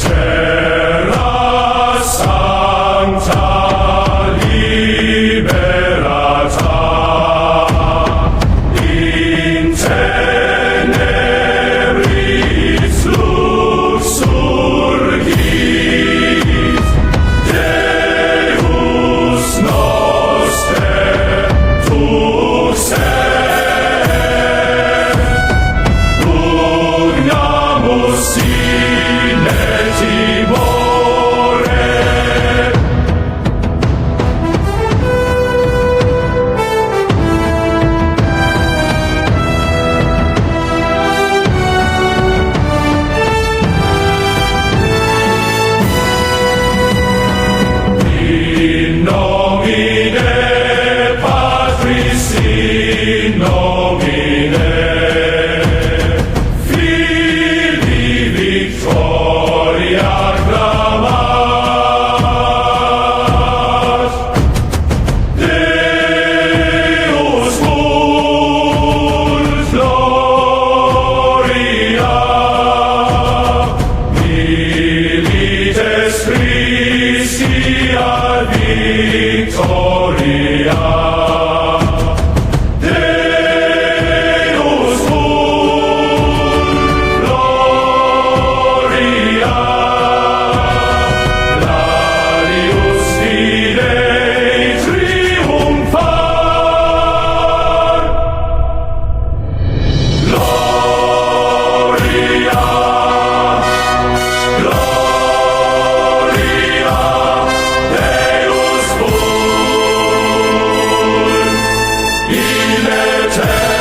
Terra Sancta liberata in teneris luxurgit Deus noster tu pugnamus sine timore. In nomine Patris, in nomine Filii Victoria clamat, Deus vult gloria, milites Christi ad victoria. Deus vult gloria, gladius Dei triumphar. Gloria, gloria, Deus vult in aeternum.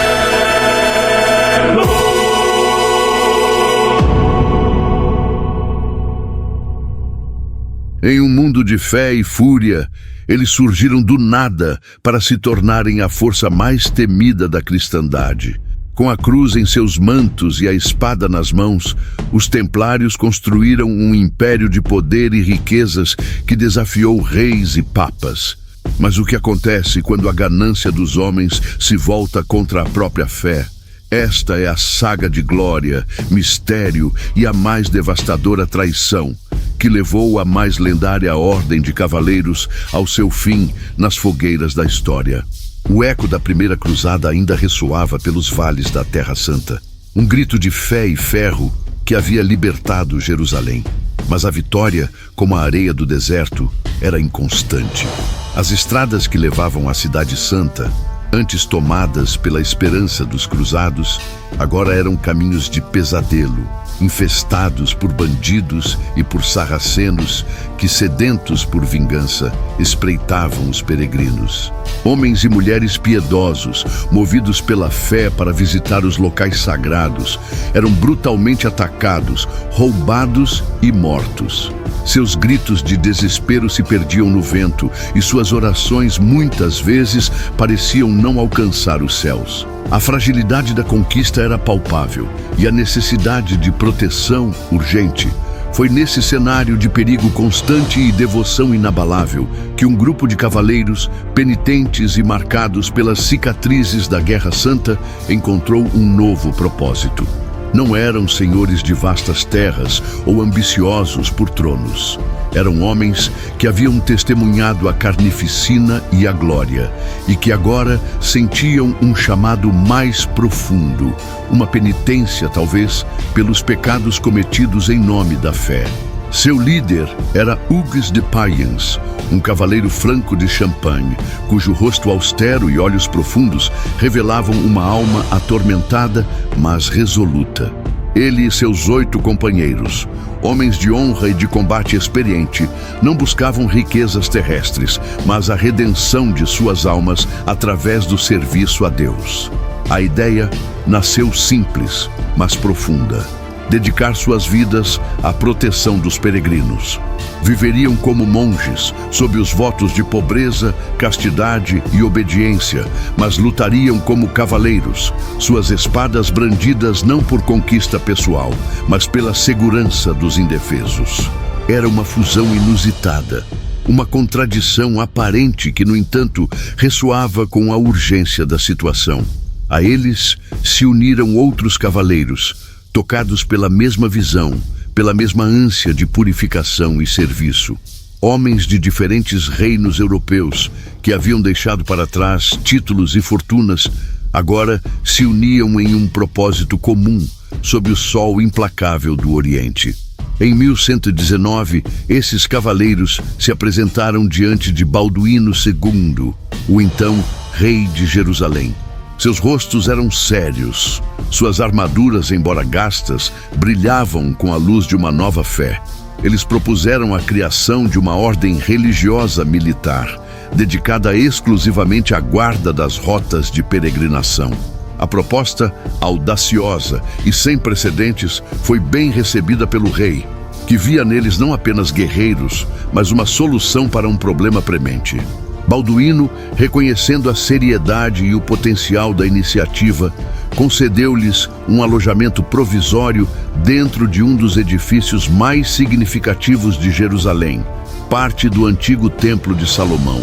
Em um mundo de fé e fúria, eles surgiram do nada para se tornarem a força mais temida da cristandade. Com a cruz em seus mantos e a espada nas mãos, os templários construíram um império de poder e riquezas que desafiou reis e papas. Mas o que acontece quando a ganância dos homens se volta contra a própria fé? Esta é a saga de glória, mistério e a mais devastadora traição, que levou a mais lendária ordem de cavaleiros ao seu fim nas fogueiras da história. O eco da primeira cruzada ainda ressoava pelos vales da Terra Santa. Um grito de fé e ferro que havia libertado Jerusalém. Mas a vitória, como a areia do deserto, era inconstante. As estradas que levavam à Cidade Santa, antes tomadas pela esperança dos cruzados, agora eram caminhos de pesadelo, infestados por bandidos e por sarracenos que, sedentos por vingança, espreitavam os peregrinos. Homens e mulheres piedosos, movidos pela fé para visitar os locais sagrados, eram brutalmente atacados, roubados e mortos. Seus gritos de desespero se perdiam no vento e suas orações muitas vezes pareciam não alcançar os céus. A fragilidade da conquista era palpável e a necessidade de proteção urgente. Foi nesse cenário de perigo constante e devoção inabalável que um grupo de cavaleiros, penitentes e marcados pelas cicatrizes da Guerra Santa, encontrou um novo propósito. Não eram senhores de vastas terras ou ambiciosos por tronos. Eram homens que haviam testemunhado a carnificina e a glória, e que agora sentiam um chamado mais profundo, uma penitência, talvez, pelos pecados cometidos em nome da fé. Seu líder era Hugues de Payens, um cavaleiro franco de Champagne, cujo rosto austero e olhos profundos revelavam uma alma atormentada, mas resoluta. Ele e seus 8 companheiros, homens de honra e de combate experiente, não buscavam riquezas terrestres, mas a redenção de suas almas através do serviço a Deus. A ideia nasceu simples, mas profunda: dedicar suas vidas à proteção dos peregrinos. Viveriam como monges, sob os votos de pobreza, castidade e obediência, mas lutariam como cavaleiros, suas espadas brandidas não por conquista pessoal, mas pela segurança dos indefesos. Era uma fusão inusitada, uma contradição aparente que, no entanto, ressoava com a urgência da situação. A eles se uniram outros cavaleiros, tocados pela mesma visão, pela mesma ânsia de purificação e serviço. Homens de diferentes reinos europeus, que haviam deixado para trás títulos e fortunas, agora se uniam em um propósito comum, sob o sol implacável do Oriente. Em 1119, esses cavaleiros se apresentaram diante de Balduíno II, o então rei de Jerusalém. Seus rostos eram sérios. Suas armaduras, embora gastas, brilhavam com a luz de uma nova fé. Eles propuseram a criação de uma ordem religiosa militar, dedicada exclusivamente à guarda das rotas de peregrinação. A proposta, audaciosa e sem precedentes, foi bem recebida pelo rei, que via neles não apenas guerreiros, mas uma solução para um problema premente. Balduíno, reconhecendo a seriedade e o potencial da iniciativa, concedeu-lhes um alojamento provisório dentro de um dos edifícios mais significativos de Jerusalém, parte do antigo Templo de Salomão,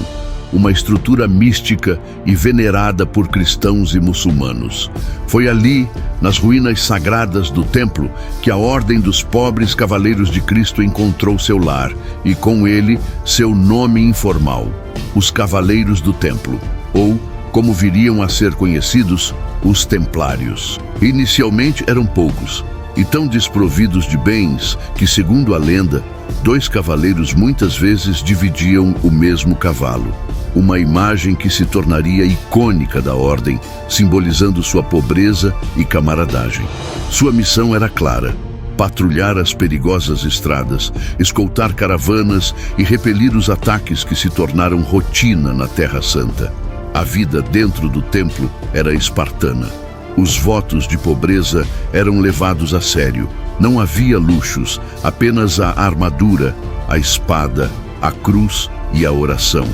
uma estrutura mística e venerada por cristãos e muçulmanos. Foi ali, nas ruínas sagradas do templo, que a Ordem dos Pobres Cavaleiros de Cristo encontrou seu lar e, com ele, seu nome informal, os Cavaleiros do Templo, ou, como viriam a ser conhecidos, os Templários. Inicialmente eram poucos e tão desprovidos de bens que, segundo a lenda, 2 cavaleiros muitas vezes dividiam o mesmo cavalo. Uma imagem que se tornaria icônica da ordem, simbolizando sua pobreza e camaradagem. Sua missão era clara: patrulhar as perigosas estradas, escoltar caravanas e repelir os ataques que se tornaram rotina na Terra Santa. A vida dentro do templo era espartana. Os votos de pobreza eram levados a sério. Não havia luxos, apenas a armadura, a espada, a cruz e a oração.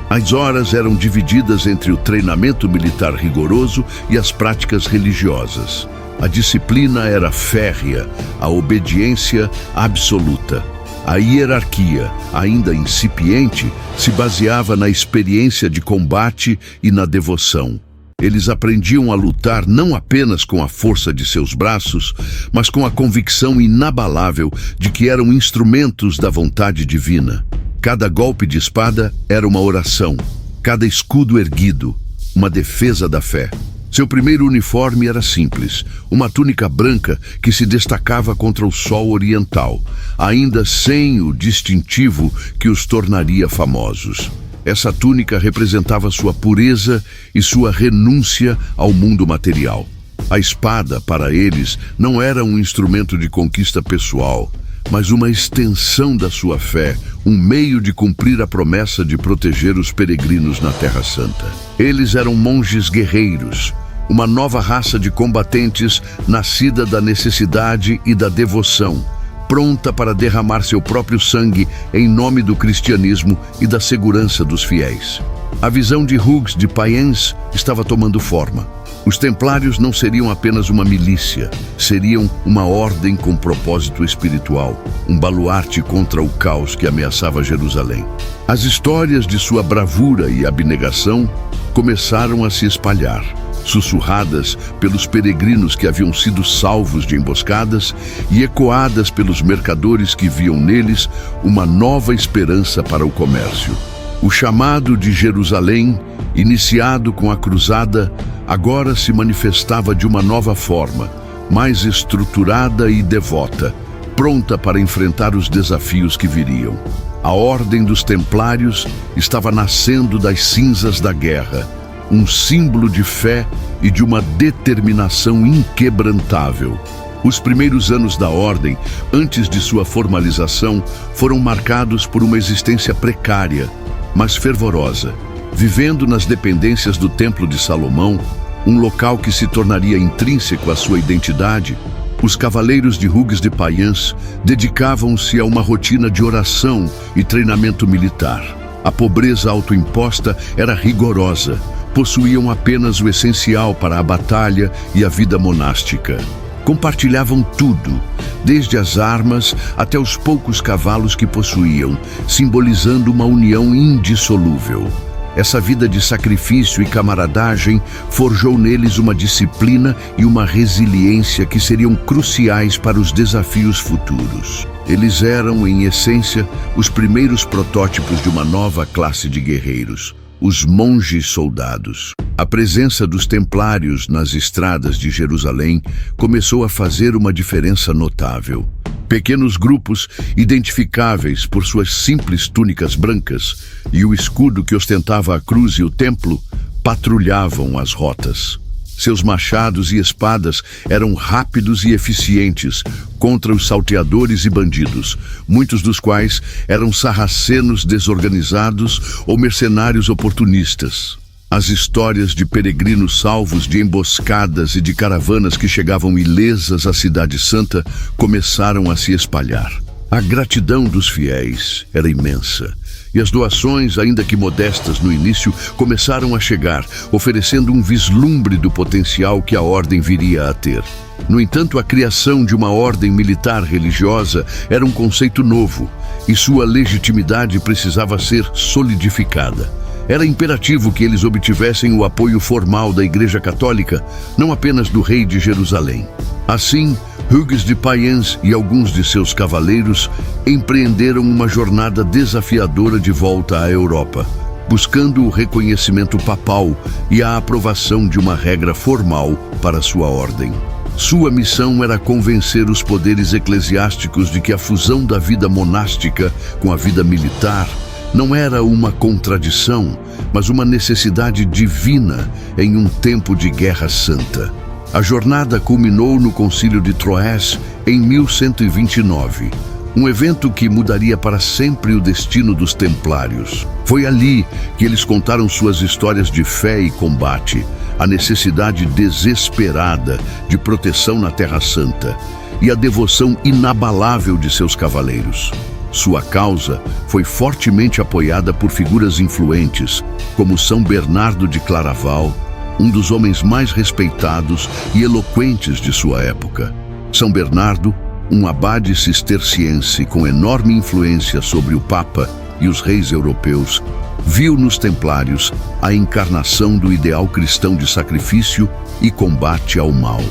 As horas eram divididas entre o treinamento militar rigoroso e as práticas religiosas. A disciplina era férrea, a obediência absoluta. A hierarquia, ainda incipiente, se baseava na experiência de combate e na devoção. Eles aprendiam a lutar não apenas com a força de seus braços, mas com a convicção inabalável de que eram instrumentos da vontade divina. Cada golpe de espada era uma oração, cada escudo erguido, uma defesa da fé. Seu primeiro uniforme era simples, uma túnica branca que se destacava contra o sol oriental, ainda sem o distintivo que os tornaria famosos. Essa túnica representava sua pureza e sua renúncia ao mundo material. A espada, para eles, não era um instrumento de conquista pessoal, mas uma extensão da sua fé, um meio de cumprir a promessa de proteger os peregrinos na Terra Santa. Eles eram monges guerreiros, uma nova raça de combatentes nascida da necessidade e da devoção, pronta para derramar seu próprio sangue em nome do cristianismo e da segurança dos fiéis. A visão de Hugues de Payens estava tomando forma. Os templários não seriam apenas uma milícia, seriam uma ordem com propósito espiritual, um baluarte contra o caos que ameaçava Jerusalém. As histórias de sua bravura e abnegação começaram a se espalhar, sussurradas pelos peregrinos que haviam sido salvos de emboscadas e ecoadas pelos mercadores que viam neles uma nova esperança para o comércio. O chamado de Jerusalém, iniciado com a cruzada, agora se manifestava de uma nova forma, mais estruturada e devota, pronta para enfrentar os desafios que viriam. A Ordem dos Templários estava nascendo das cinzas da guerra, um símbolo de fé e de uma determinação inquebrantável. Os primeiros anos da Ordem, antes de sua formalização, foram marcados por uma existência precária, mas fervorosa, vivendo nas dependências do Templo de Salomão, um local que se tornaria intrínseco à sua identidade. Os cavaleiros de Hugues de Payens dedicavam-se a uma rotina de oração e treinamento militar. A pobreza autoimposta era rigorosa, possuíam apenas o essencial para a batalha e a vida monástica. Compartilhavam tudo, desde as armas até os poucos cavalos que possuíam, simbolizando uma união indissolúvel. Essa vida de sacrifício e camaradagem forjou neles uma disciplina e uma resiliência que seriam cruciais para os desafios futuros. Eles eram, em essência, os primeiros protótipos de uma nova classe de guerreiros, os monges soldados. A presença dos templários nas estradas de Jerusalém começou a fazer uma diferença notável. Pequenos grupos, identificáveis por suas simples túnicas brancas e o escudo que ostentava a cruz e o templo, patrulhavam as rotas. Seus machados e espadas eram rápidos e eficientes contra os salteadores e bandidos, muitos dos quais eram sarracenos desorganizados ou mercenários oportunistas. As histórias de peregrinos salvos de emboscadas e de caravanas que chegavam ilesas à Cidade Santa começaram a se espalhar. A gratidão dos fiéis era imensa, e as doações, ainda que modestas no início, começaram a chegar, oferecendo um vislumbre do potencial que a ordem viria a ter. No entanto, a criação de uma ordem militar religiosa era um conceito novo, e sua legitimidade precisava ser solidificada. Era imperativo que eles obtivessem o apoio formal da Igreja Católica, não apenas do rei de Jerusalém. Assim, Hugues de Payens e alguns de seus cavaleiros empreenderam uma jornada desafiadora de volta à Europa, buscando o reconhecimento papal e a aprovação de uma regra formal para sua ordem. Sua missão era convencer os poderes eclesiásticos de que a fusão da vida monástica com a vida militar não era uma contradição, mas uma necessidade divina em um tempo de guerra santa. A jornada culminou no Concílio de Troyes em 1129, um evento que mudaria para sempre o destino dos templários. Foi ali que eles contaram suas histórias de fé e combate, a necessidade desesperada de proteção na Terra Santa e a devoção inabalável de seus cavaleiros. Sua causa foi fortemente apoiada por figuras influentes, como São Bernardo de Claraval, um dos homens mais respeitados e eloquentes de sua época. São Bernardo, um abade cisterciense com enorme influência sobre o Papa e os reis europeus, viu nos templários a encarnação do ideal cristão de sacrifício e combate ao mal.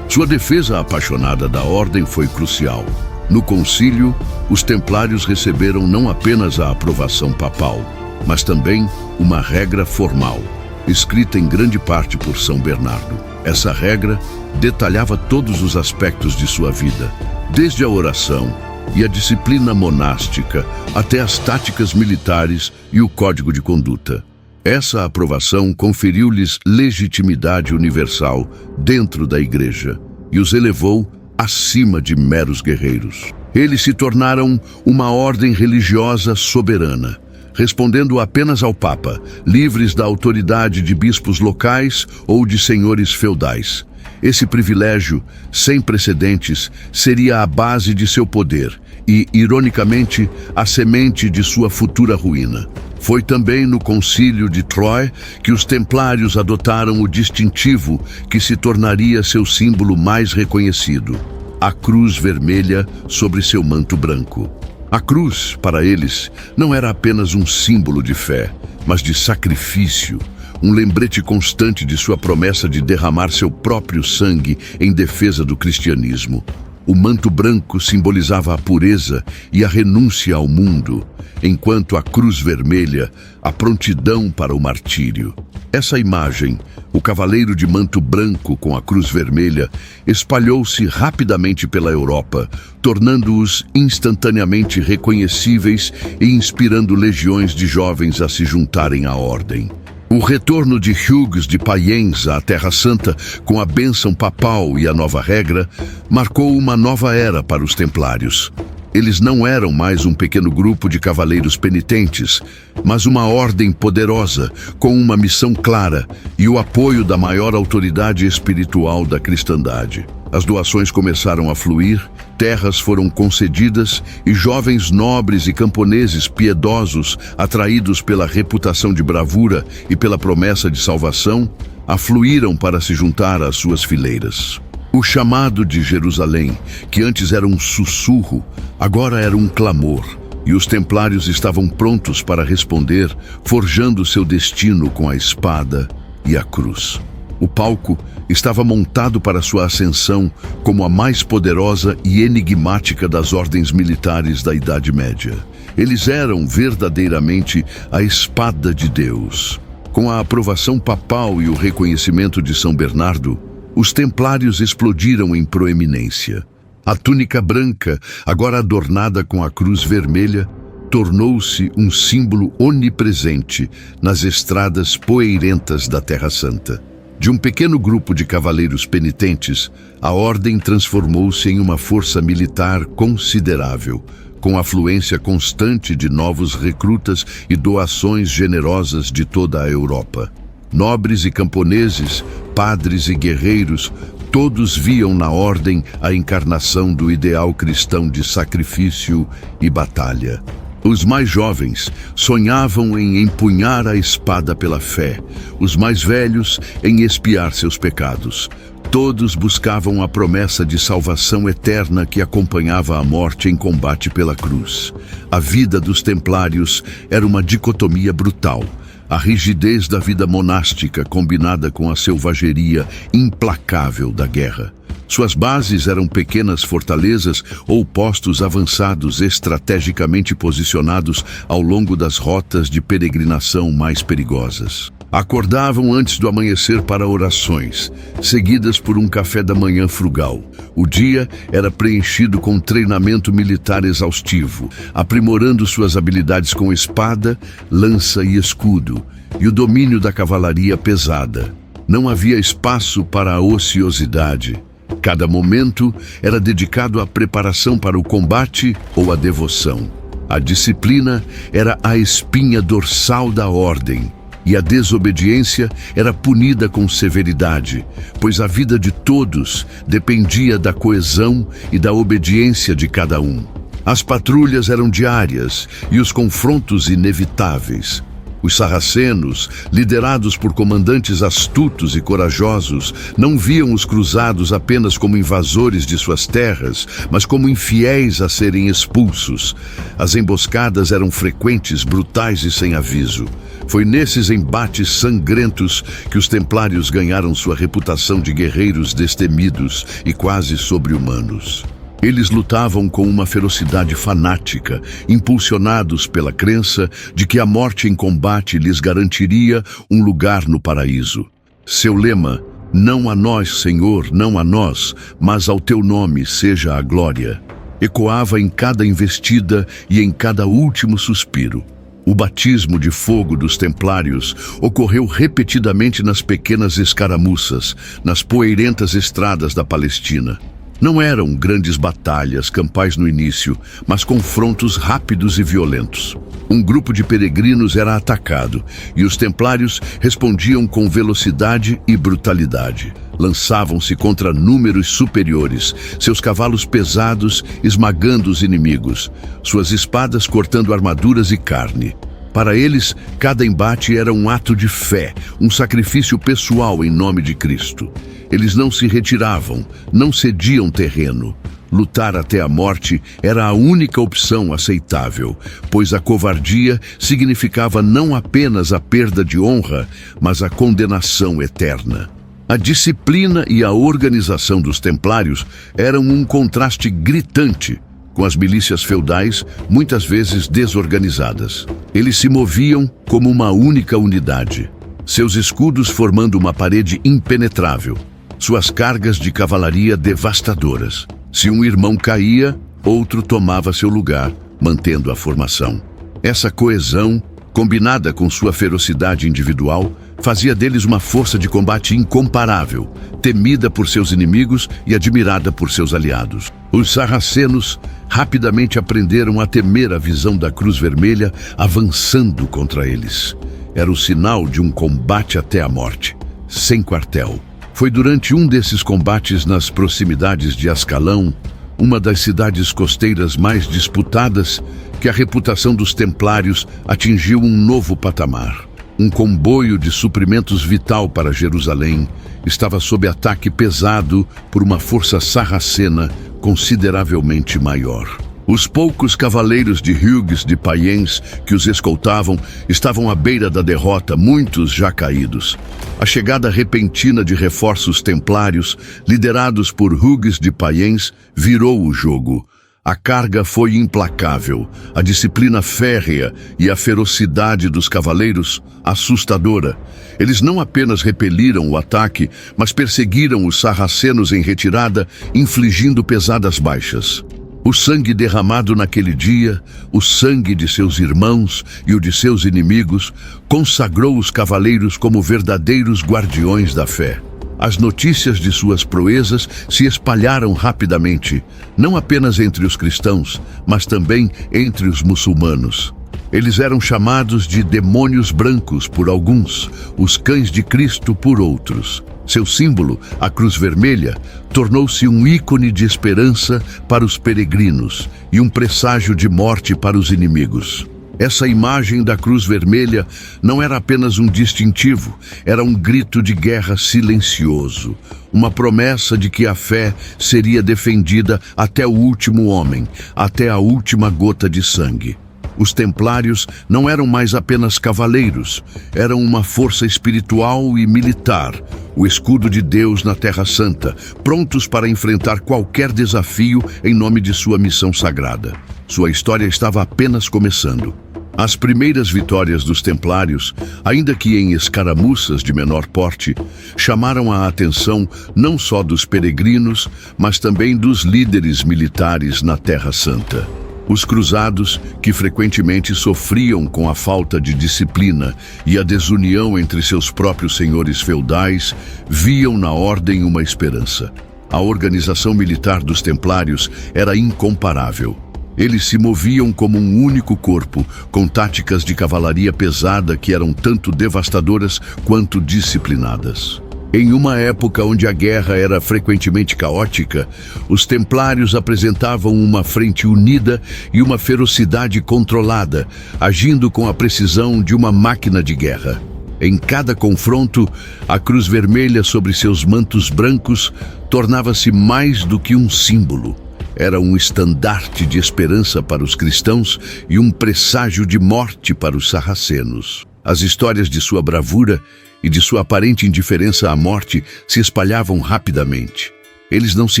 Sua defesa apaixonada da ordem foi crucial. No concílio, os templários receberam não apenas a aprovação papal, mas também uma regra formal, escrita em grande parte por São Bernardo. Essa regra detalhava todos os aspectos de sua vida, desde a oração e a disciplina monástica até as táticas militares e o código de conduta. Essa aprovação conferiu-lhes legitimidade universal dentro da Igreja e os elevou acima de meros guerreiros. Eles se tornaram uma ordem religiosa soberana, respondendo apenas ao Papa, livres da autoridade de bispos locais ou de senhores feudais. Esse privilégio, sem precedentes, seria a base de seu poder e, ironicamente, a semente de sua futura ruína. Foi também no Concílio de Troyes que os templários adotaram o distintivo que se tornaria seu símbolo mais reconhecido: a cruz vermelha sobre seu manto branco. A cruz, para eles, não era apenas um símbolo de fé, mas de sacrifício, um lembrete constante de sua promessa de derramar seu próprio sangue em defesa do cristianismo. O manto branco simbolizava a pureza e a renúncia ao mundo, enquanto a cruz vermelha, a prontidão para o martírio. Essa imagem, o cavaleiro de manto branco com a cruz vermelha, espalhou-se rapidamente pela Europa, tornando-os instantaneamente reconhecíveis e inspirando legiões de jovens a se juntarem à ordem. O retorno de Hugues de Payens à Terra Santa, com a bênção papal e a nova regra, marcou uma nova era para os templários. Eles não eram mais um pequeno grupo de cavaleiros penitentes, mas uma ordem poderosa, com uma missão clara e o apoio da maior autoridade espiritual da cristandade. As doações começaram a fluir, terras foram concedidas e jovens nobres e camponeses piedosos, atraídos pela reputação de bravura e pela promessa de salvação, afluíram para se juntar às suas fileiras. O chamado de Jerusalém, que antes era um sussurro, agora era um clamor, e os templários estavam prontos para responder, forjando seu destino com a espada e a cruz. O palco estava montado para sua ascensão como a mais poderosa e enigmática das ordens militares da Idade Média. Eles eram verdadeiramente a espada de Deus. Com a aprovação papal e o reconhecimento de São Bernardo, os templários explodiram em proeminência. A túnica branca, agora adornada com a cruz vermelha, tornou-se um símbolo onipresente nas estradas poeirentas da Terra Santa. De um pequeno grupo de cavaleiros penitentes, a ordem transformou-se em uma força militar considerável, com afluência constante de novos recrutas e doações generosas de toda a Europa. Nobres e camponeses, padres e guerreiros, todos viam na ordem a encarnação do ideal cristão de sacrifício e batalha. Os mais jovens sonhavam em empunhar a espada pela fé, os mais velhos em expiar seus pecados. Todos buscavam a promessa de salvação eterna que acompanhava a morte em combate pela cruz. A vida dos templários era uma dicotomia brutal. A rigidez da vida monástica combinada com a selvageria implacável da guerra. Suas bases eram pequenas fortalezas ou postos avançados estrategicamente posicionados ao longo das rotas de peregrinação mais perigosas. Acordavam antes do amanhecer para orações, seguidas por um café da manhã frugal. O dia era preenchido com treinamento militar exaustivo, aprimorando suas habilidades com espada, lança e escudo, e o domínio da cavalaria pesada. Não havia espaço para a ociosidade. Cada momento era dedicado à preparação para o combate ou à devoção. A disciplina era a espinha dorsal da ordem, e a desobediência era punida com severidade, pois a vida de todos dependia da coesão e da obediência de cada um. As patrulhas eram diárias e os confrontos inevitáveis. Os sarracenos, liderados por comandantes astutos e corajosos, não viam os cruzados apenas como invasores de suas terras, mas como infiéis a serem expulsos. As emboscadas eram frequentes, brutais e sem aviso. Foi nesses embates sangrentos que os templários ganharam sua reputação de guerreiros destemidos e quase sobre-humanos. Eles lutavam com uma ferocidade fanática, impulsionados pela crença de que a morte em combate lhes garantiria um lugar no paraíso. Seu lema, "Não a nós, Senhor, não a nós, mas ao teu nome seja a glória", ecoava em cada investida e em cada último suspiro. O batismo de fogo dos templários ocorreu repetidamente nas pequenas escaramuças, nas poeirentas estradas da Palestina. Não eram grandes batalhas campais no início, mas confrontos rápidos e violentos. Um grupo de peregrinos era atacado, e os templários respondiam com velocidade e brutalidade. Lançavam-se contra números superiores, seus cavalos pesados esmagando os inimigos, suas espadas cortando armaduras e carne. Para eles, cada embate era um ato de fé, um sacrifício pessoal em nome de Cristo. Eles não se retiravam, não cediam terreno. Lutar até a morte era a única opção aceitável, pois a covardia significava não apenas a perda de honra, mas a condenação eterna. A disciplina e a organização dos templários eram um contraste gritante com as milícias feudais, muitas vezes desorganizadas. Eles se moviam como uma única unidade, seus escudos formando uma parede impenetrável, suas cargas de cavalaria devastadoras. Se um irmão caía, outro tomava seu lugar, mantendo a formação. Essa coesão, combinada com sua ferocidade individual, fazia deles uma força de combate incomparável, temida por seus inimigos e admirada por seus aliados. Os sarracenos rapidamente aprenderam a temer a visão da Cruz Vermelha avançando contra eles. Era o sinal de um combate até a morte, sem quartel. Foi durante um desses combates nas proximidades de Ascalão, uma das cidades costeiras mais disputadas, que a reputação dos templários atingiu um novo patamar. Um comboio de suprimentos vital para Jerusalém estava sob ataque pesado por uma força sarracena consideravelmente maior. Os poucos cavaleiros de Hugues de Payens que os escoltavam estavam à beira da derrota, muitos já caídos. A chegada repentina de reforços templários, liderados por Hugues de Payens, virou o jogo. A carga foi implacável, a disciplina férrea e a ferocidade dos cavaleiros assustadora. Eles não apenas repeliram o ataque, mas perseguiram os sarracenos em retirada, infligindo pesadas baixas. O sangue derramado naquele dia, o sangue de seus irmãos e o de seus inimigos, consagrou os cavaleiros como verdadeiros guardiões da fé. As notícias de suas proezas se espalharam rapidamente, não apenas entre os cristãos, mas também entre os muçulmanos. Eles eram chamados de demônios brancos por alguns, os cães de Cristo por outros. Seu símbolo, a cruz vermelha, tornou-se um ícone de esperança para os peregrinos e um presságio de morte para os inimigos. Essa imagem da cruz vermelha não era apenas um distintivo, era um grito de guerra silencioso, uma promessa de que a fé seria defendida até o último homem, até a última gota de sangue. Os templários não eram mais apenas cavaleiros, eram uma força espiritual e militar, o escudo de Deus na Terra Santa, prontos para enfrentar qualquer desafio em nome de sua missão sagrada. Sua história estava apenas começando. As primeiras vitórias dos templários, ainda que em escaramuças de menor porte, chamaram a atenção não só dos peregrinos, mas também dos líderes militares na Terra Santa. Os cruzados, que frequentemente sofriam com a falta de disciplina e a desunião entre seus próprios senhores feudais, viam na ordem uma esperança. A organização militar dos templários era incomparável. Eles se moviam como um único corpo, com táticas de cavalaria pesada que eram tanto devastadoras quanto disciplinadas. Em uma época onde a guerra era frequentemente caótica, os templários apresentavam uma frente unida e uma ferocidade controlada, agindo com a precisão de uma máquina de guerra. Em cada confronto, a cruz vermelha sobre seus mantos brancos tornava-se mais do que um símbolo. Era um estandarte de esperança para os cristãos e um presságio de morte para os sarracenos. As histórias de sua bravura e de sua aparente indiferença à morte se espalhavam rapidamente. Eles não se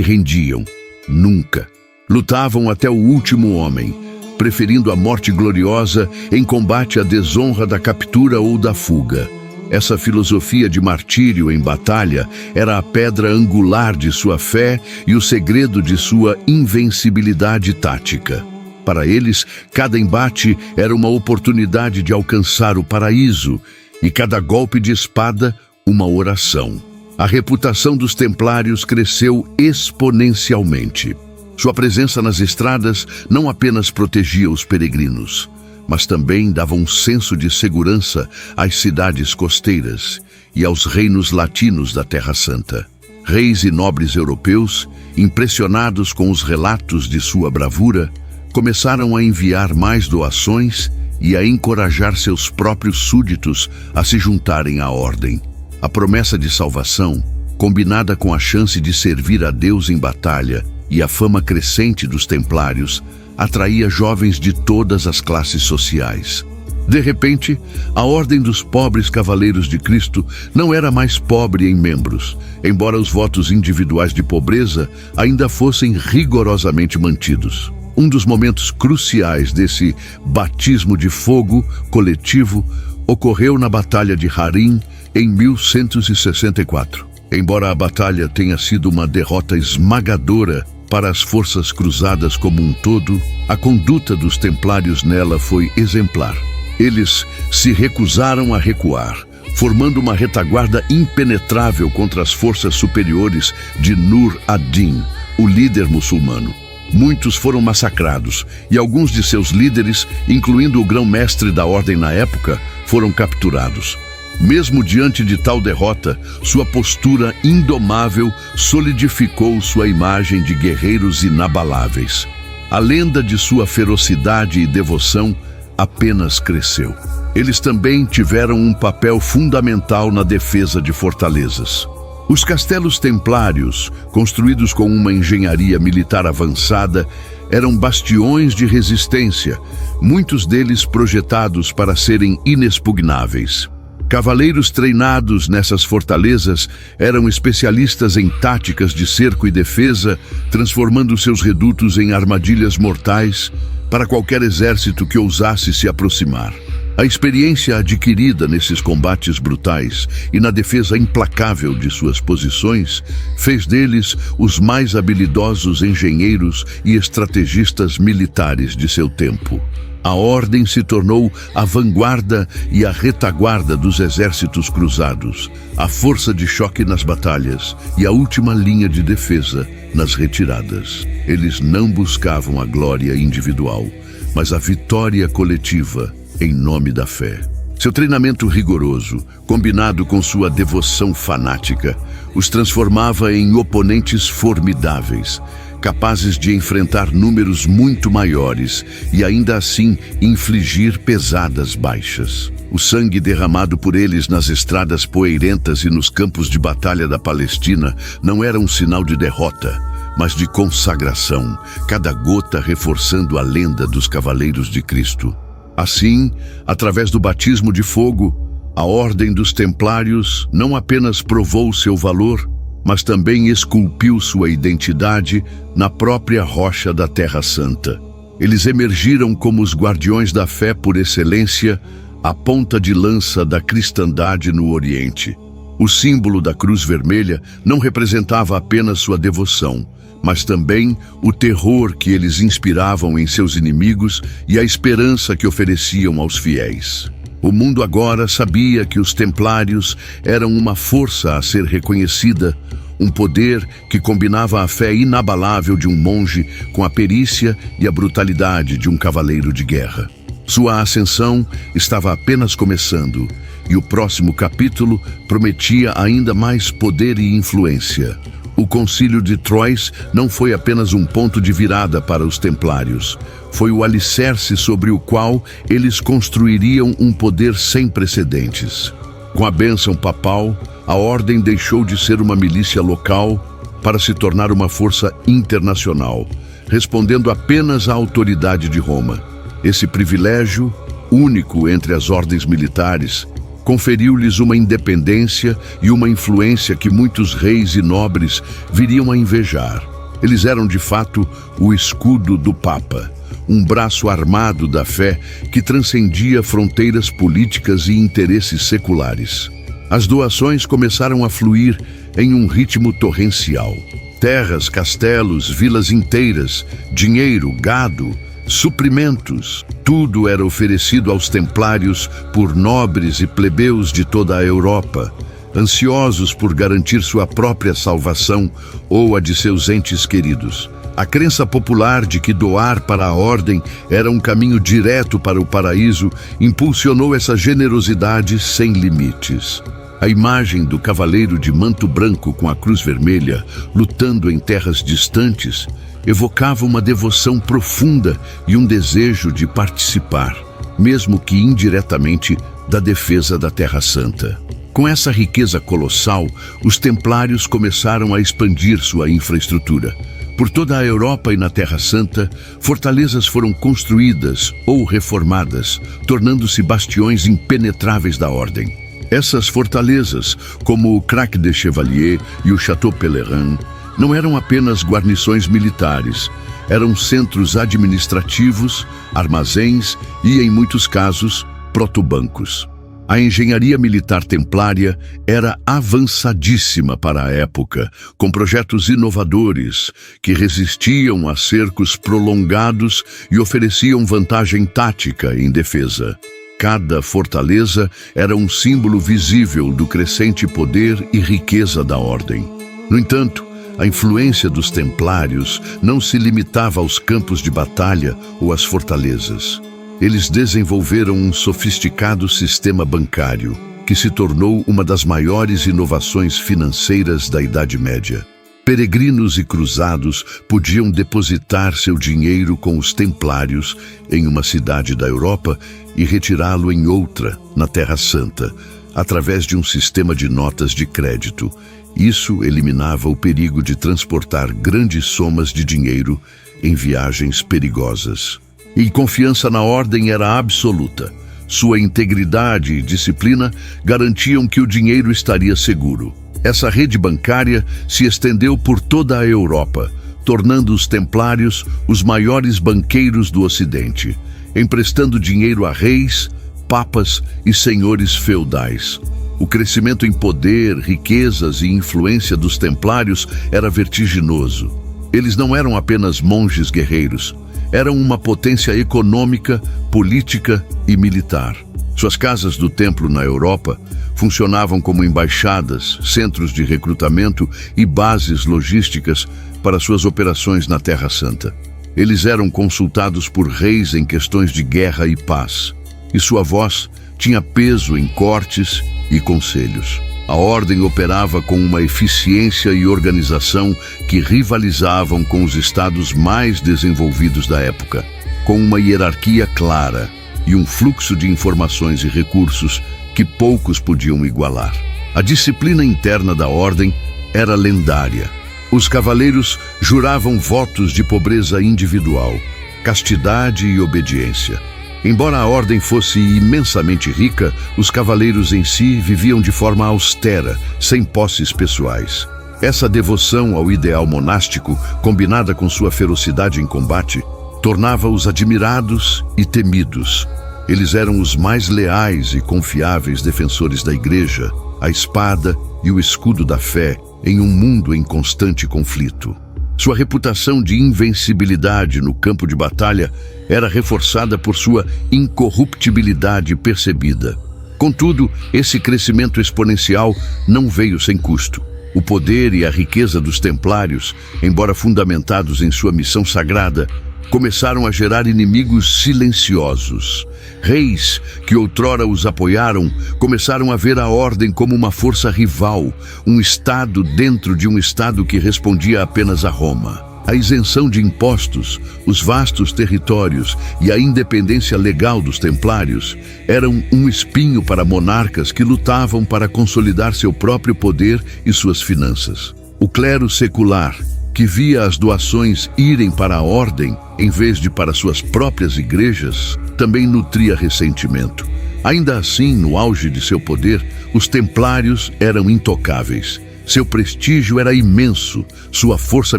rendiam, nunca. Lutavam até o último homem, preferindo a morte gloriosa em combate à desonra da captura ou da fuga. Essa filosofia de martírio em batalha era a pedra angular de sua fé e o segredo de sua invencibilidade tática. Para eles, cada embate era uma oportunidade de alcançar o paraíso e cada golpe de espada uma oração. A reputação dos templários cresceu exponencialmente. Sua presença nas estradas não apenas protegia os peregrinos, mas também dava um senso de segurança às cidades costeiras e aos reinos latinos da Terra Santa. Reis e nobres europeus, impressionados com os relatos de sua bravura, começaram a enviar mais doações e a encorajar seus próprios súditos a se juntarem à ordem. A promessa de salvação, combinada com a chance de servir a Deus em batalha e a fama crescente dos templários, atraía jovens de todas as classes sociais. De repente, a Ordem dos Pobres Cavaleiros de Cristo não era mais pobre em membros, embora os votos individuais de pobreza ainda fossem rigorosamente mantidos. Um dos momentos cruciais desse batismo de fogo coletivo ocorreu na Batalha de Harim, em 1164. Embora a batalha tenha sido uma derrota esmagadora para as forças cruzadas como um todo, a conduta dos templários nela foi exemplar. Eles se recusaram a recuar, formando uma retaguarda impenetrável contra as forças superiores de Nur ad-Din, o líder muçulmano. Muitos foram massacrados e alguns de seus líderes, incluindo o grão-mestre da ordem na época, foram capturados. Mesmo diante de tal derrota, sua postura indomável solidificou sua imagem de guerreiros inabaláveis. A lenda de sua ferocidade e devoção apenas cresceu. Eles também tiveram um papel fundamental na defesa de fortalezas. Os castelos templários, construídos com uma engenharia militar avançada, eram bastiões de resistência, muitos deles projetados para serem inexpugnáveis. Cavaleiros treinados nessas fortalezas eram especialistas em táticas de cerco e defesa, transformando seus redutos em armadilhas mortais para qualquer exército que ousasse se aproximar. A experiência adquirida nesses combates brutais e na defesa implacável de suas posições fez deles os mais habilidosos engenheiros e estrategistas militares de seu tempo. A ordem se tornou a vanguarda e a retaguarda dos exércitos cruzados, a força de choque nas batalhas e a última linha de defesa nas retiradas. Eles não buscavam a glória individual, mas a vitória coletiva em nome da fé. Seu treinamento rigoroso, combinado com sua devoção fanática, os transformava em oponentes formidáveis, capazes de enfrentar números muito maiores e ainda assim infligir pesadas baixas. O sangue derramado por eles nas estradas poeirentas e nos campos de batalha da Palestina não era um sinal de derrota, mas de consagração, cada gota reforçando a lenda dos Cavaleiros de Cristo. Assim, através do batismo de fogo, a Ordem dos Templários não apenas provou seu valor, mas também esculpiu sua identidade na própria rocha da Terra Santa. Eles emergiram como os guardiões da fé por excelência, a ponta de lança da cristandade no Oriente. O símbolo da Cruz Vermelha não representava apenas sua devoção, mas também o terror que eles inspiravam em seus inimigos e a esperança que ofereciam aos fiéis. O mundo agora sabia que os Templários eram uma força a ser reconhecida, um poder que combinava a fé inabalável de um monge com a perícia e a brutalidade de um cavaleiro de guerra. Sua ascensão estava apenas começando, e o próximo capítulo prometia ainda mais poder e influência. O Concílio de Troyes não foi apenas um ponto de virada para os Templários. Foi o alicerce sobre o qual eles construiriam um poder sem precedentes. Com a bênção papal, a Ordem deixou de ser uma milícia local para se tornar uma força internacional, respondendo apenas à autoridade de Roma. Esse privilégio, único entre as ordens militares, conferiu-lhes uma independência e uma influência que muitos reis e nobres viriam a invejar. Eles eram, de fato, o escudo do Papa, um braço armado da fé que transcendia fronteiras políticas e interesses seculares. As doações começaram a fluir em um ritmo torrencial. Terras, castelos, vilas inteiras, dinheiro, gado, suprimentos, tudo era oferecido aos templários por nobres e plebeus de toda a Europa, ansiosos por garantir sua própria salvação ou a de seus entes queridos. A crença popular de que doar para a ordem era um caminho direto para o paraíso impulsionou essa generosidade sem limites. A imagem do cavaleiro de manto branco com a cruz vermelha, lutando em terras distantes, evocava uma devoção profunda e um desejo de participar, mesmo que indiretamente, da defesa da Terra Santa. Com essa riqueza colossal, os templários começaram a expandir sua infraestrutura. Por toda a Europa e na Terra Santa, fortalezas foram construídas ou reformadas, tornando-se bastiões impenetráveis da Ordem. Essas fortalezas, como o Crac de Chevalier e o Château Pèlerin, não eram apenas guarnições militares, eram centros administrativos, armazéns e, em muitos casos, protobancos. A engenharia militar templária era avançadíssima para a época, com projetos inovadores que resistiam a cercos prolongados e ofereciam vantagem tática em defesa. Cada fortaleza era um símbolo visível do crescente poder e riqueza da ordem. No entanto, a influência dos templários não se limitava aos campos de batalha ou às fortalezas. Eles desenvolveram um sofisticado sistema bancário, que se tornou uma das maiores inovações financeiras da Idade Média. Peregrinos e cruzados podiam depositar seu dinheiro com os templários em uma cidade da Europa e retirá-lo em outra, na Terra Santa, através de um sistema de notas de crédito. Isso eliminava o perigo de transportar grandes somas de dinheiro em viagens perigosas. E confiança na ordem era absoluta. Sua integridade e disciplina garantiam que o dinheiro estaria seguro. Essa rede bancária se estendeu por toda a Europa, tornando os templários os maiores banqueiros do Ocidente, emprestando dinheiro a reis, papas e senhores feudais. O crescimento em poder, riquezas e influência dos templários era vertiginoso. Eles não eram apenas monges guerreiros, eram uma potência econômica, política e militar. Suas casas do templo na Europa funcionavam como embaixadas, centros de recrutamento e bases logísticas para suas operações na Terra Santa. Eles eram consultados por reis em questões de guerra e paz, e sua voz tinha peso em cortes e conselhos. A ordem operava com uma eficiência e organização que rivalizavam com os estados mais desenvolvidos da época, com uma hierarquia clara e um fluxo de informações e recursos que poucos podiam igualar. A disciplina interna da ordem era lendária. Os cavaleiros juravam votos de pobreza individual, castidade e obediência. Embora a ordem fosse imensamente rica, os cavaleiros em si viviam de forma austera, sem posses pessoais. Essa devoção ao ideal monástico, combinada com sua ferocidade em combate, tornava-os admirados e temidos. Eles eram os mais leais e confiáveis defensores da Igreja, a espada e o escudo da fé em um mundo em constante conflito. Sua reputação de invencibilidade no campo de batalha era reforçada por sua incorruptibilidade percebida. Contudo, esse crescimento exponencial não veio sem custo. O poder e a riqueza dos templários, embora fundamentados em sua missão sagrada, começaram a gerar inimigos silenciosos. Reis que outrora os apoiaram começaram a ver a ordem como uma força rival, um estado dentro de um estado que respondia apenas a Roma. A isenção de impostos, os vastos territórios e a independência legal dos templários eram um espinho para monarcas que lutavam para consolidar seu próprio poder e suas finanças. O clero secular, que via as doações irem para a ordem em vez de para suas próprias igrejas, também nutria ressentimento. Ainda assim, no auge de seu poder, os templários eram intocáveis. Seu prestígio era imenso, sua força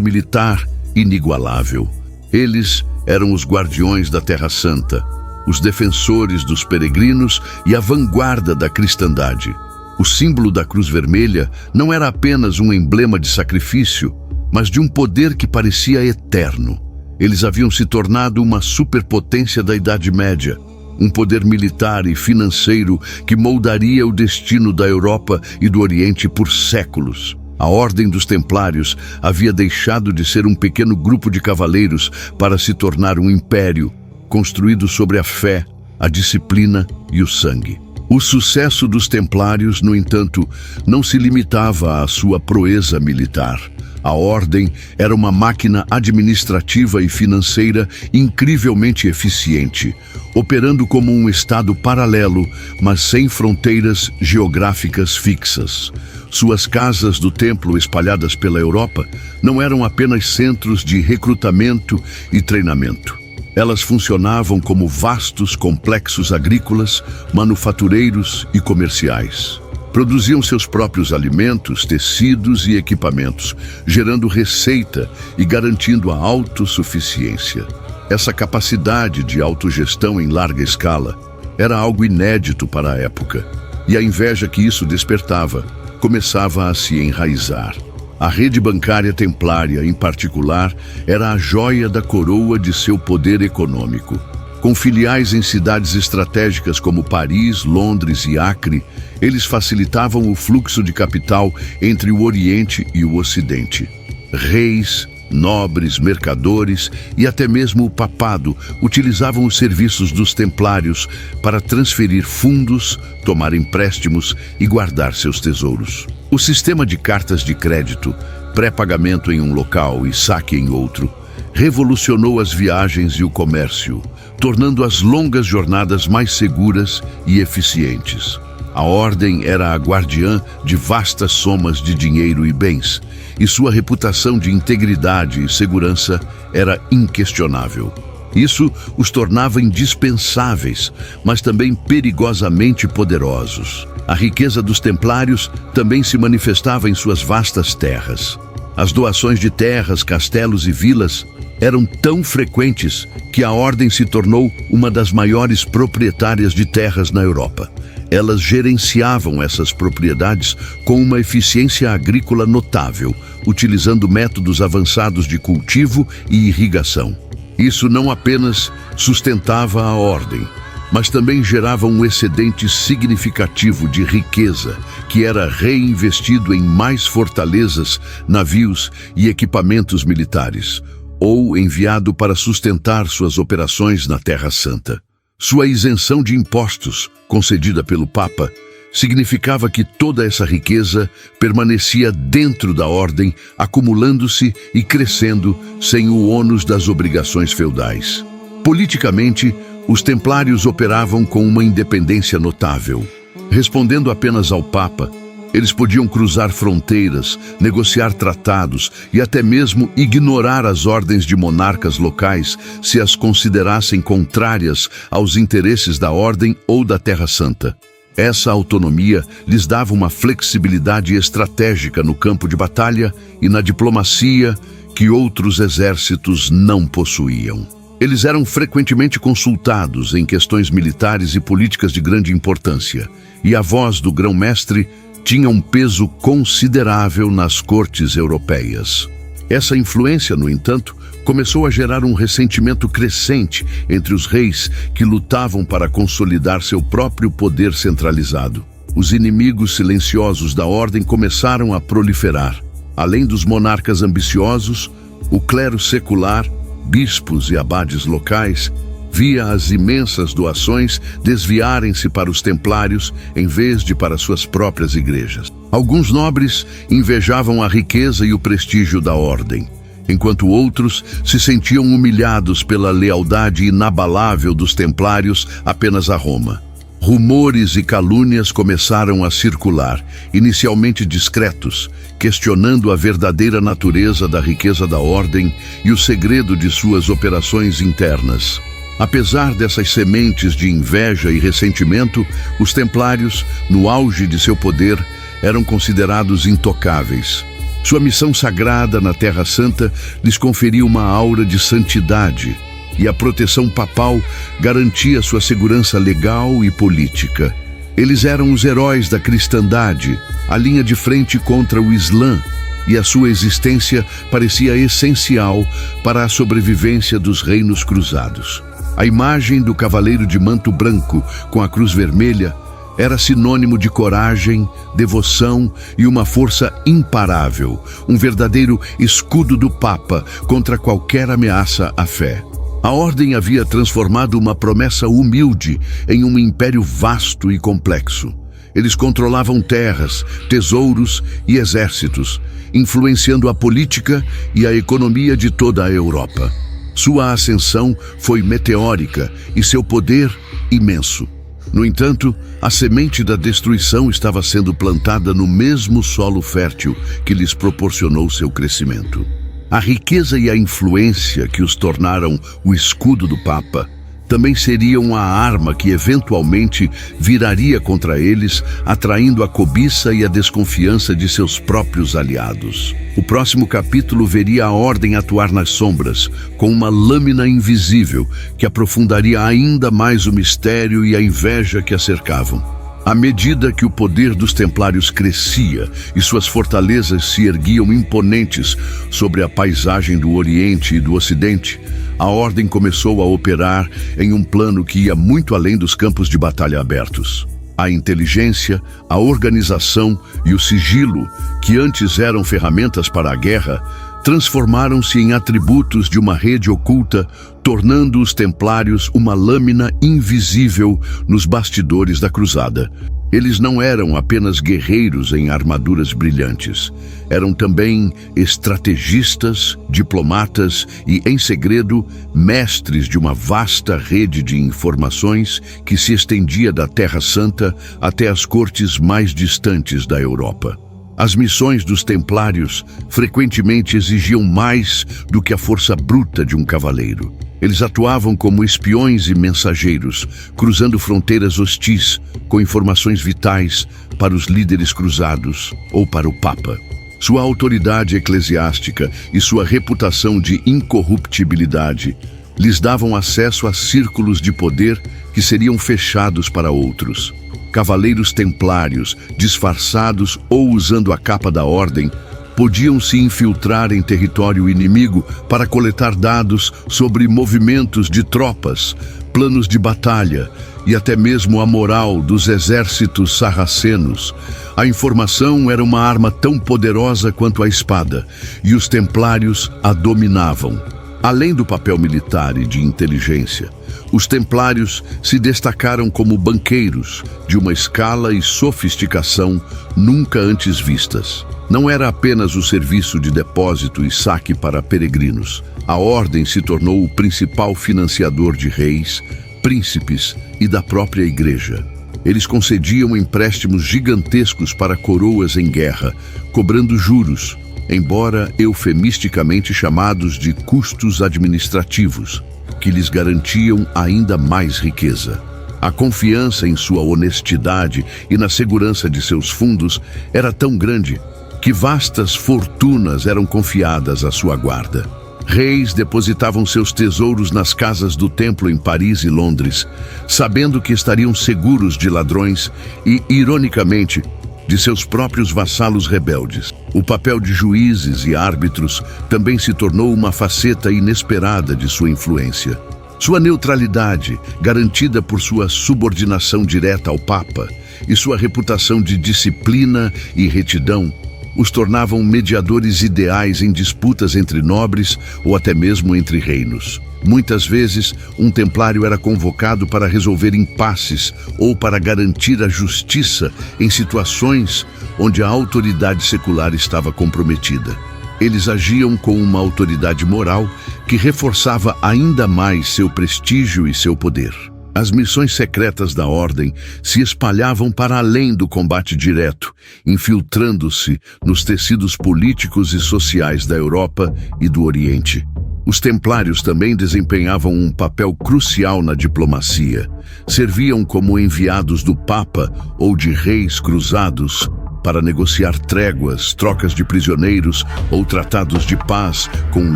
militar inigualável. Eles eram os guardiões da Terra Santa, os defensores dos peregrinos e a vanguarda da cristandade. O símbolo da Cruz Vermelha não era apenas um emblema de sacrifício, mas de um poder que parecia eterno. Eles haviam se tornado uma superpotência da Idade Média, um poder militar e financeiro que moldaria o destino da Europa e do Oriente por séculos. A Ordem dos Templários havia deixado de ser um pequeno grupo de cavaleiros para se tornar um império, construído sobre a fé, a disciplina e o sangue. O sucesso dos Templários, no entanto, não se limitava à sua proeza militar. A Ordem era uma máquina administrativa e financeira incrivelmente eficiente, operando como um estado paralelo, mas sem fronteiras geográficas fixas. Suas casas do templo espalhadas pela Europa não eram apenas centros de recrutamento e treinamento. Elas funcionavam como vastos complexos agrícolas, manufatureiros e comerciais. Produziam seus próprios alimentos, tecidos e equipamentos, gerando receita e garantindo a autossuficiência. Essa capacidade de autogestão em larga escala era algo inédito para a época, e a inveja que isso despertava começava a se enraizar. A rede bancária templária, em particular, era a joia da coroa de seu poder econômico. Com filiais em cidades estratégicas como Paris, Londres e Acre, eles facilitavam o fluxo de capital entre o Oriente e o Ocidente. Reis, nobres, mercadores e até mesmo o papado utilizavam os serviços dos templários para transferir fundos, tomar empréstimos e guardar seus tesouros. O sistema de cartas de crédito, pré-pagamento em um local e saque em outro, revolucionou as viagens e o comércio, tornando as longas jornadas mais seguras e eficientes. A ordem era a guardiã de vastas somas de dinheiro e bens, e sua reputação de integridade e segurança era inquestionável. Isso os tornava indispensáveis, mas também perigosamente poderosos. A riqueza dos templários também se manifestava em suas vastas terras. As doações de terras, castelos e vilas eram tão frequentes que a ordem se tornou uma das maiores proprietárias de terras na Europa. Elas gerenciavam essas propriedades com uma eficiência agrícola notável, utilizando métodos avançados de cultivo e irrigação. Isso não apenas sustentava a ordem, mas também gerava um excedente significativo de riqueza, que era reinvestido em mais fortalezas, navios e equipamentos militares, ou enviado para sustentar suas operações na Terra Santa. Sua isenção de impostos, concedida pelo Papa, significava que toda essa riqueza permanecia dentro da ordem, acumulando-se e crescendo sem o ônus das obrigações feudais. Politicamente, os templários operavam com uma independência notável. Respondendo apenas ao Papa, eles podiam cruzar fronteiras, negociar tratados e até mesmo ignorar as ordens de monarcas locais se as considerassem contrárias aos interesses da ordem ou da Terra Santa. Essa autonomia lhes dava uma flexibilidade estratégica no campo de batalha e na diplomacia que outros exércitos não possuíam. Eles eram frequentemente consultados em questões militares e políticas de grande importância, e a voz do grão-mestre tinha um peso considerável nas cortes europeias. Essa influência, no entanto, começou a gerar um ressentimento crescente entre os reis que lutavam para consolidar seu próprio poder centralizado. Os inimigos silenciosos da ordem começaram a proliferar. Além dos monarcas ambiciosos, o clero secular, bispos e abades locais, via as imensas doações desviarem-se para os templários em vez de para suas próprias igrejas. Alguns nobres invejavam a riqueza e o prestígio da ordem, enquanto outros se sentiam humilhados pela lealdade inabalável dos templários apenas a Roma. Rumores e calúnias começaram a circular, inicialmente discretos, questionando a verdadeira natureza da riqueza da ordem e o segredo de suas operações internas. Apesar dessas sementes de inveja e ressentimento, os templários, no auge de seu poder, eram considerados intocáveis. Sua missão sagrada na Terra Santa lhes conferia uma aura de santidade, e a proteção papal garantia sua segurança legal e política. Eles eram os heróis da cristandade, a linha de frente contra o Islã, e a sua existência parecia essencial para a sobrevivência dos reinos cruzados. A imagem do cavaleiro de manto branco com a cruz vermelha era sinônimo de coragem, devoção e uma força imparável, um verdadeiro escudo do Papa contra qualquer ameaça à fé. A ordem havia transformado uma promessa humilde em um império vasto e complexo. Eles controlavam terras, tesouros e exércitos, influenciando a política e a economia de toda a Europa. Sua ascensão foi meteórica e seu poder imenso. No entanto, a semente da destruição estava sendo plantada no mesmo solo fértil que lhes proporcionou seu crescimento. A riqueza e a influência que os tornaram o escudo do Papa também seriam a arma que eventualmente viraria contra eles, atraindo a cobiça e a desconfiança de seus próprios aliados. O próximo capítulo veria a ordem atuar nas sombras, com uma lâmina invisível que aprofundaria ainda mais o mistério e a inveja que a cercavam. À medida que o poder dos templários crescia e suas fortalezas se erguiam imponentes sobre a paisagem do Oriente e do Ocidente, a ordem começou a operar em um plano que ia muito além dos campos de batalha abertos. A inteligência, a organização e o sigilo, que antes eram ferramentas para a guerra, transformaram-se em atributos de uma rede oculta, tornando os templários uma lâmina invisível nos bastidores da cruzada. Eles não eram apenas guerreiros em armaduras brilhantes. Eram também estrategistas, diplomatas e, em segredo, mestres de uma vasta rede de informações que se estendia da Terra Santa até as cortes mais distantes da Europa. As missões dos templários frequentemente exigiam mais do que a força bruta de um cavaleiro. Eles atuavam como espiões e mensageiros, cruzando fronteiras hostis com informações vitais para os líderes cruzados ou para o Papa. Sua autoridade eclesiástica e sua reputação de incorruptibilidade lhes davam acesso a círculos de poder que seriam fechados para outros. Cavaleiros templários, disfarçados ou usando a capa da ordem, podiam se infiltrar em território inimigo para coletar dados sobre movimentos de tropas, planos de batalha e até mesmo a moral dos exércitos sarracenos. A informação era uma arma tão poderosa quanto a espada, e os templários a dominavam. Além do papel militar e de inteligência, os templários se destacaram como banqueiros de uma escala e sofisticação nunca antes vistas. Não era apenas o serviço de depósito e saque para peregrinos. A ordem se tornou o principal financiador de reis, príncipes e da própria igreja. Eles concediam empréstimos gigantescos para coroas em guerra, cobrando juros, embora eufemisticamente chamados de custos administrativos, que lhes garantiam ainda mais riqueza. A confiança em sua honestidade e na segurança de seus fundos era tão grande que vastas fortunas eram confiadas à sua guarda. Reis depositavam seus tesouros nas casas do templo em Paris e Londres, sabendo que estariam seguros de ladrões e, ironicamente, de seus próprios vassalos rebeldes. O papel de juízes e árbitros também se tornou uma faceta inesperada de sua influência. Sua neutralidade, garantida por sua subordinação direta ao Papa, e sua reputação de disciplina e retidão, os tornavam mediadores ideais em disputas entre nobres ou até mesmo entre reinos. Muitas vezes, um templário era convocado para resolver impasses ou para garantir a justiça em situações onde a autoridade secular estava comprometida. Eles agiam com uma autoridade moral que reforçava ainda mais seu prestígio e seu poder. As missões secretas da ordem se espalhavam para além do combate direto, infiltrando-se nos tecidos políticos e sociais da Europa e do Oriente. Os templários também desempenhavam um papel crucial na diplomacia. Serviam como enviados do Papa ou de reis cruzados para negociar tréguas, trocas de prisioneiros ou tratados de paz com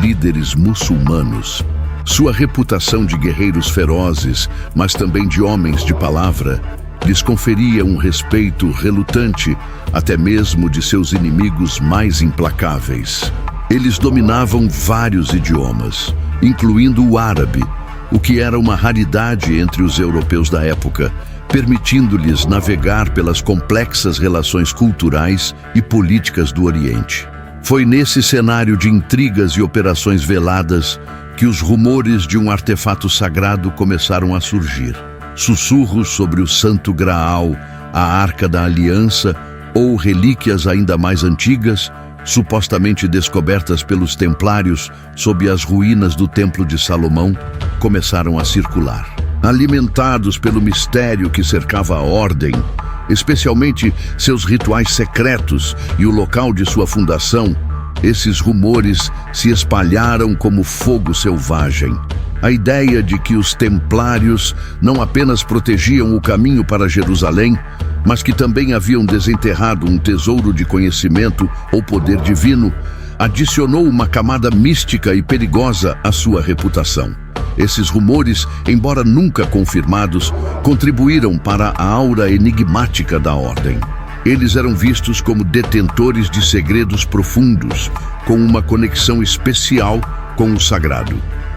líderes muçulmanos. Sua reputação de guerreiros ferozes, mas também de homens de palavra, lhes conferia um respeito relutante até mesmo de seus inimigos mais implacáveis. Eles dominavam vários idiomas, incluindo o árabe, o que era uma raridade entre os europeus da época, permitindo-lhes navegar pelas complexas relações culturais e políticas do Oriente. Foi nesse cenário de intrigas e operações veladas que os rumores de um artefato sagrado começaram a surgir. Sussurros sobre o Santo Graal, a Arca da Aliança ou relíquias ainda mais antigas, supostamente descobertas pelos templários sob as ruínas do Templo de Salomão, começaram a circular. Alimentados pelo mistério que cercava a ordem, especialmente seus rituais secretos e o local de sua fundação, esses rumores se espalharam como fogo selvagem. A ideia de que os templários não apenas protegiam o caminho para Jerusalém, mas que também haviam desenterrado um tesouro de conhecimento ou poder divino, adicionou uma camada mística e perigosa à sua reputação. Esses rumores, embora nunca confirmados, contribuíram para a aura enigmática da ordem. Eles eram vistos como detentores de segredos profundos, com uma conexão especial com o sagrado.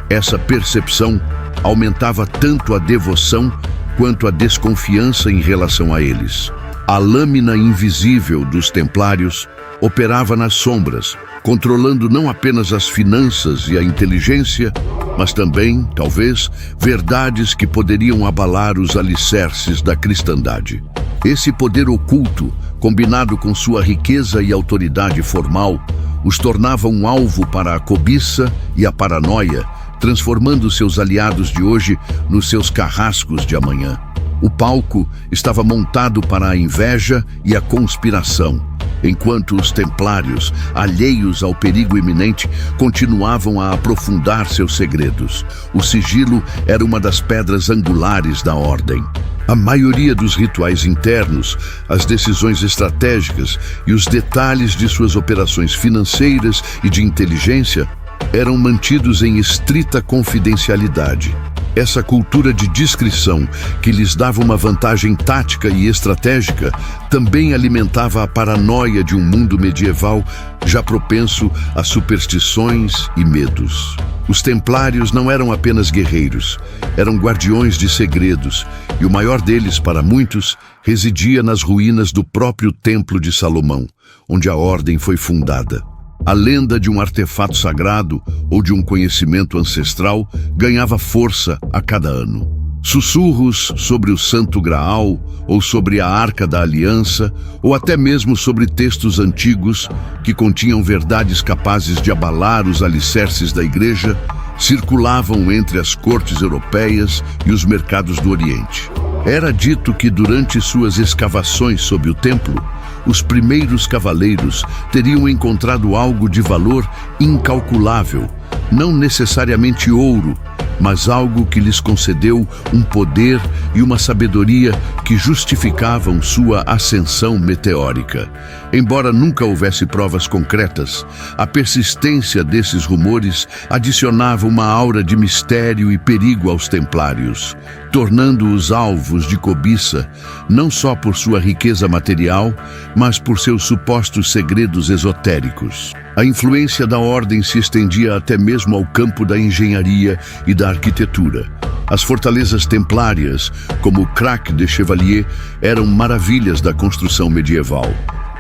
Essa percepção aumentava tanto a devoção quanto a desconfiança em relação a eles. A lâmina invisível dos templários operava nas sombras, controlando não apenas as finanças e a inteligência, mas também, talvez, verdades que poderiam abalar os alicerces da cristandade. Esse poder oculto, combinado com sua riqueza e autoridade formal, os tornava um alvo para a cobiça e a paranoia, transformando seus aliados de hoje nos seus carrascos de amanhã. O palco estava montado para a inveja e a conspiração, enquanto os templários, alheios ao perigo iminente, continuavam a aprofundar seus segredos. O sigilo era uma das pedras angulares da ordem. A maioria dos rituais internos, as decisões estratégicas e os detalhes de suas operações financeiras e de inteligência eram mantidos em estrita confidencialidade. Essa cultura de discrição, que lhes dava uma vantagem tática e estratégica, também alimentava a paranoia de um mundo medieval já propenso a superstições e medos. Os templários não eram apenas guerreiros, eram guardiões de segredos, e o maior deles, para muitos, residia nas ruínas do próprio Templo de Salomão, onde a ordem foi fundada. A lenda de um artefato sagrado ou de um conhecimento ancestral ganhava força a cada ano. Sussurros sobre o Santo Graal, ou sobre a Arca da Aliança, ou até mesmo sobre textos antigos que continham verdades capazes de abalar os alicerces da Igreja, circulavam entre as cortes europeias e os mercados do Oriente. Era dito que durante suas escavações sob o templo, os primeiros cavaleiros teriam encontrado algo de valor incalculável, não necessariamente ouro, mas algo que lhes concedeu um poder e uma sabedoria que justificavam sua ascensão meteórica. Embora nunca houvesse provas concretas, a persistência desses rumores adicionava uma aura de mistério e perigo aos templários, tornando-os alvos de cobiça, não só por sua riqueza material, mas por seus supostos segredos esotéricos. A influência da ordem se estendia até mesmo ao campo da engenharia e da arquitetura. As fortalezas templárias, como o Crac de Chevalier, eram maravilhas da construção medieval.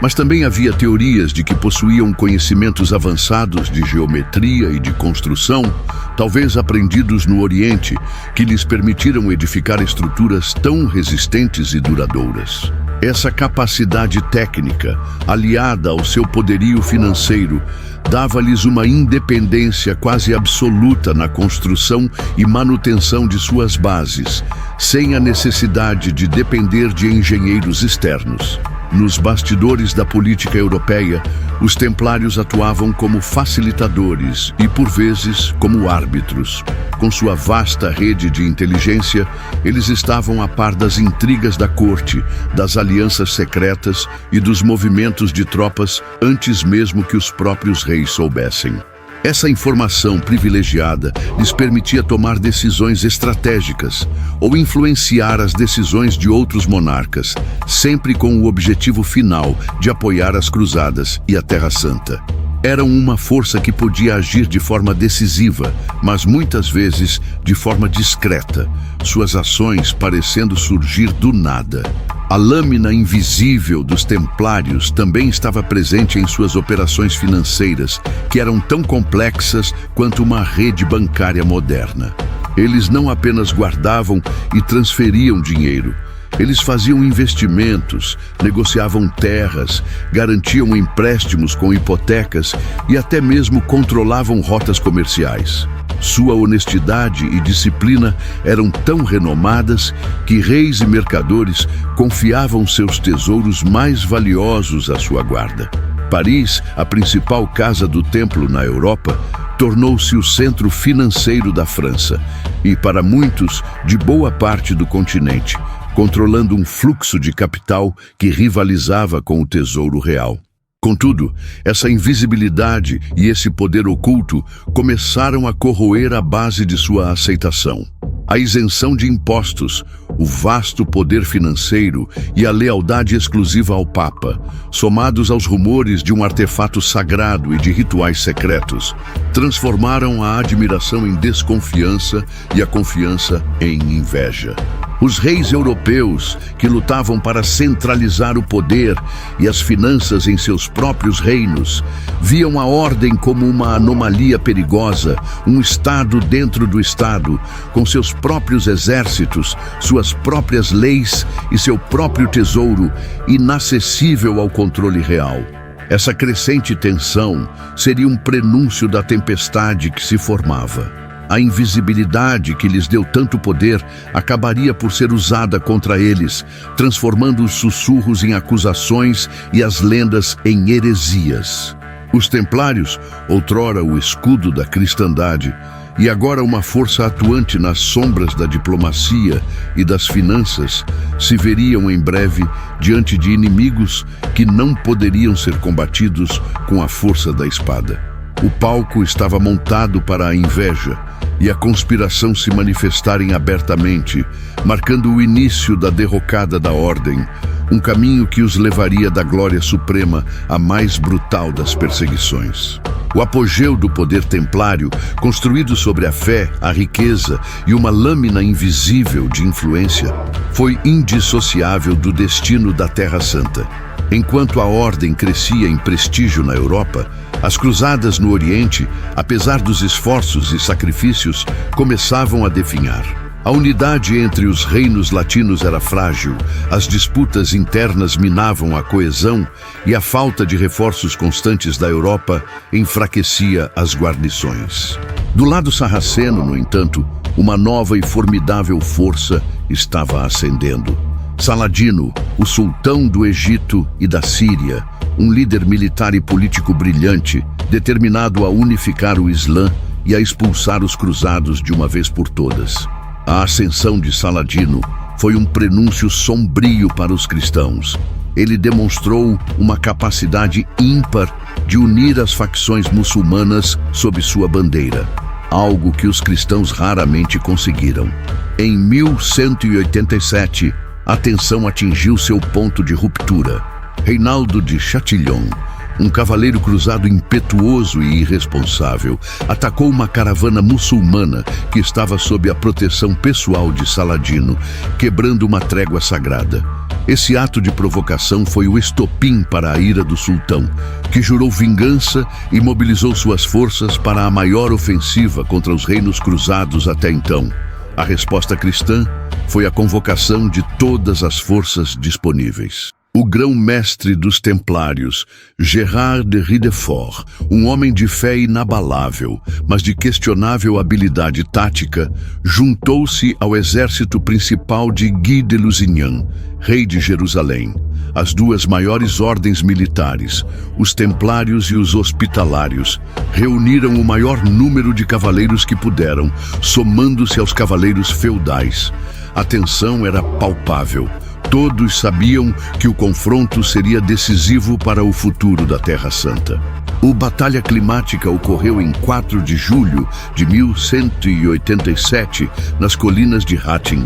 Mas também havia teorias de que possuíam conhecimentos avançados de geometria e de construção, talvez aprendidos no Oriente, que lhes permitiram edificar estruturas tão resistentes e duradouras. Essa capacidade técnica, aliada ao seu poderio financeiro, dava-lhes uma independência quase absoluta na construção e manutenção de suas bases, sem a necessidade de depender de engenheiros externos. Nos bastidores da política europeia, os templários atuavam como facilitadores e, por vezes, como árbitros. Com sua vasta rede de inteligência, eles estavam a par das intrigas da corte, das alianças secretas e dos movimentos de tropas antes mesmo que os próprios reis soubessem. Essa informação privilegiada lhes permitia tomar decisões estratégicas ou influenciar as decisões de outros monarcas, sempre com o objetivo final de apoiar as cruzadas e a Terra Santa. Eram uma força que podia agir de forma decisiva, mas muitas vezes de forma discreta, suas ações parecendo surgir do nada. A lâmina invisível dos templários também estava presente em suas operações financeiras, que eram tão complexas quanto uma rede bancária moderna. Eles não apenas guardavam e transferiam dinheiro, eles faziam investimentos, negociavam terras, garantiam empréstimos com hipotecas e até mesmo controlavam rotas comerciais. Sua honestidade e disciplina eram tão renomadas que reis e mercadores confiavam seus tesouros mais valiosos à sua guarda. Paris, a principal casa do templo na Europa, tornou-se o centro financeiro da França e, para muitos, de boa parte do continente, controlando um fluxo de capital que rivalizava com o tesouro real. Contudo, essa invisibilidade e esse poder oculto começaram a corroer a base de sua aceitação. A isenção de impostos, o vasto poder financeiro e a lealdade exclusiva ao Papa, somados aos rumores de um artefato sagrado e de rituais secretos, transformaram a admiração em desconfiança e a confiança em inveja. Os reis europeus, que lutavam para centralizar o poder e as finanças em seus próprios reinos, viam a ordem como uma anomalia perigosa, um Estado dentro do Estado, com seus próprios exércitos, suas próprias leis e seu próprio tesouro, inacessível ao controle real. Essa crescente tensão seria um prenúncio da tempestade que se formava. A invisibilidade que lhes deu tanto poder acabaria por ser usada contra eles, transformando os sussurros em acusações e as lendas em heresias. Os templários, outrora o escudo da cristandade, e agora uma força atuante nas sombras da diplomacia e das finanças, se veriam em breve diante de inimigos que não poderiam ser combatidos com a força da espada. O palco estava montado para a inveja e a conspiração se manifestarem abertamente, marcando o início da derrocada da ordem, um caminho que os levaria da glória suprema à mais brutal das perseguições. O apogeu do poder templário, construído sobre a fé, a riqueza e uma lâmina invisível de influência, foi indissociável do destino da Terra Santa. Enquanto a ordem crescia em prestígio na Europa, as cruzadas no Oriente, apesar dos esforços e sacrifícios, começavam a definhar. A unidade entre os reinos latinos era frágil, as disputas internas minavam a coesão e a falta de reforços constantes da Europa enfraquecia as guarnições. Do lado sarraceno, no entanto, uma nova e formidável força estava ascendendo. Saladino, o sultão do Egito e da Síria, um líder militar e político brilhante, determinado a unificar o Islã e a expulsar os cruzados de uma vez por todas. A ascensão de Saladino foi um prenúncio sombrio para os cristãos. Ele demonstrou uma capacidade ímpar de unir as facções muçulmanas sob sua bandeira, algo que os cristãos raramente conseguiram. Em 1187, a tensão atingiu seu ponto de ruptura. Reinaldo de Chatillon, um cavaleiro cruzado impetuoso e irresponsável, atacou uma caravana muçulmana que estava sob a proteção pessoal de Saladino, quebrando uma trégua sagrada. Esse ato de provocação foi o estopim para a ira do sultão, que jurou vingança e mobilizou suas forças para a maior ofensiva contra os reinos cruzados até então. A resposta cristã foi a convocação de todas as forças disponíveis. O grão-mestre dos templários, Gérard de Ridefort, um homem de fé inabalável, mas de questionável habilidade tática, juntou-se ao exército principal de Guy de Lusignan, rei de Jerusalém. As duas maiores ordens militares, os templários e os hospitalários, reuniram o maior número de cavaleiros que puderam, somando-se aos cavaleiros feudais. A tensão era palpável. Todos sabiam que o confronto seria decisivo para o futuro da Terra Santa. A Batalha Climática ocorreu em 4 de julho de 1187, nas colinas de Hattin.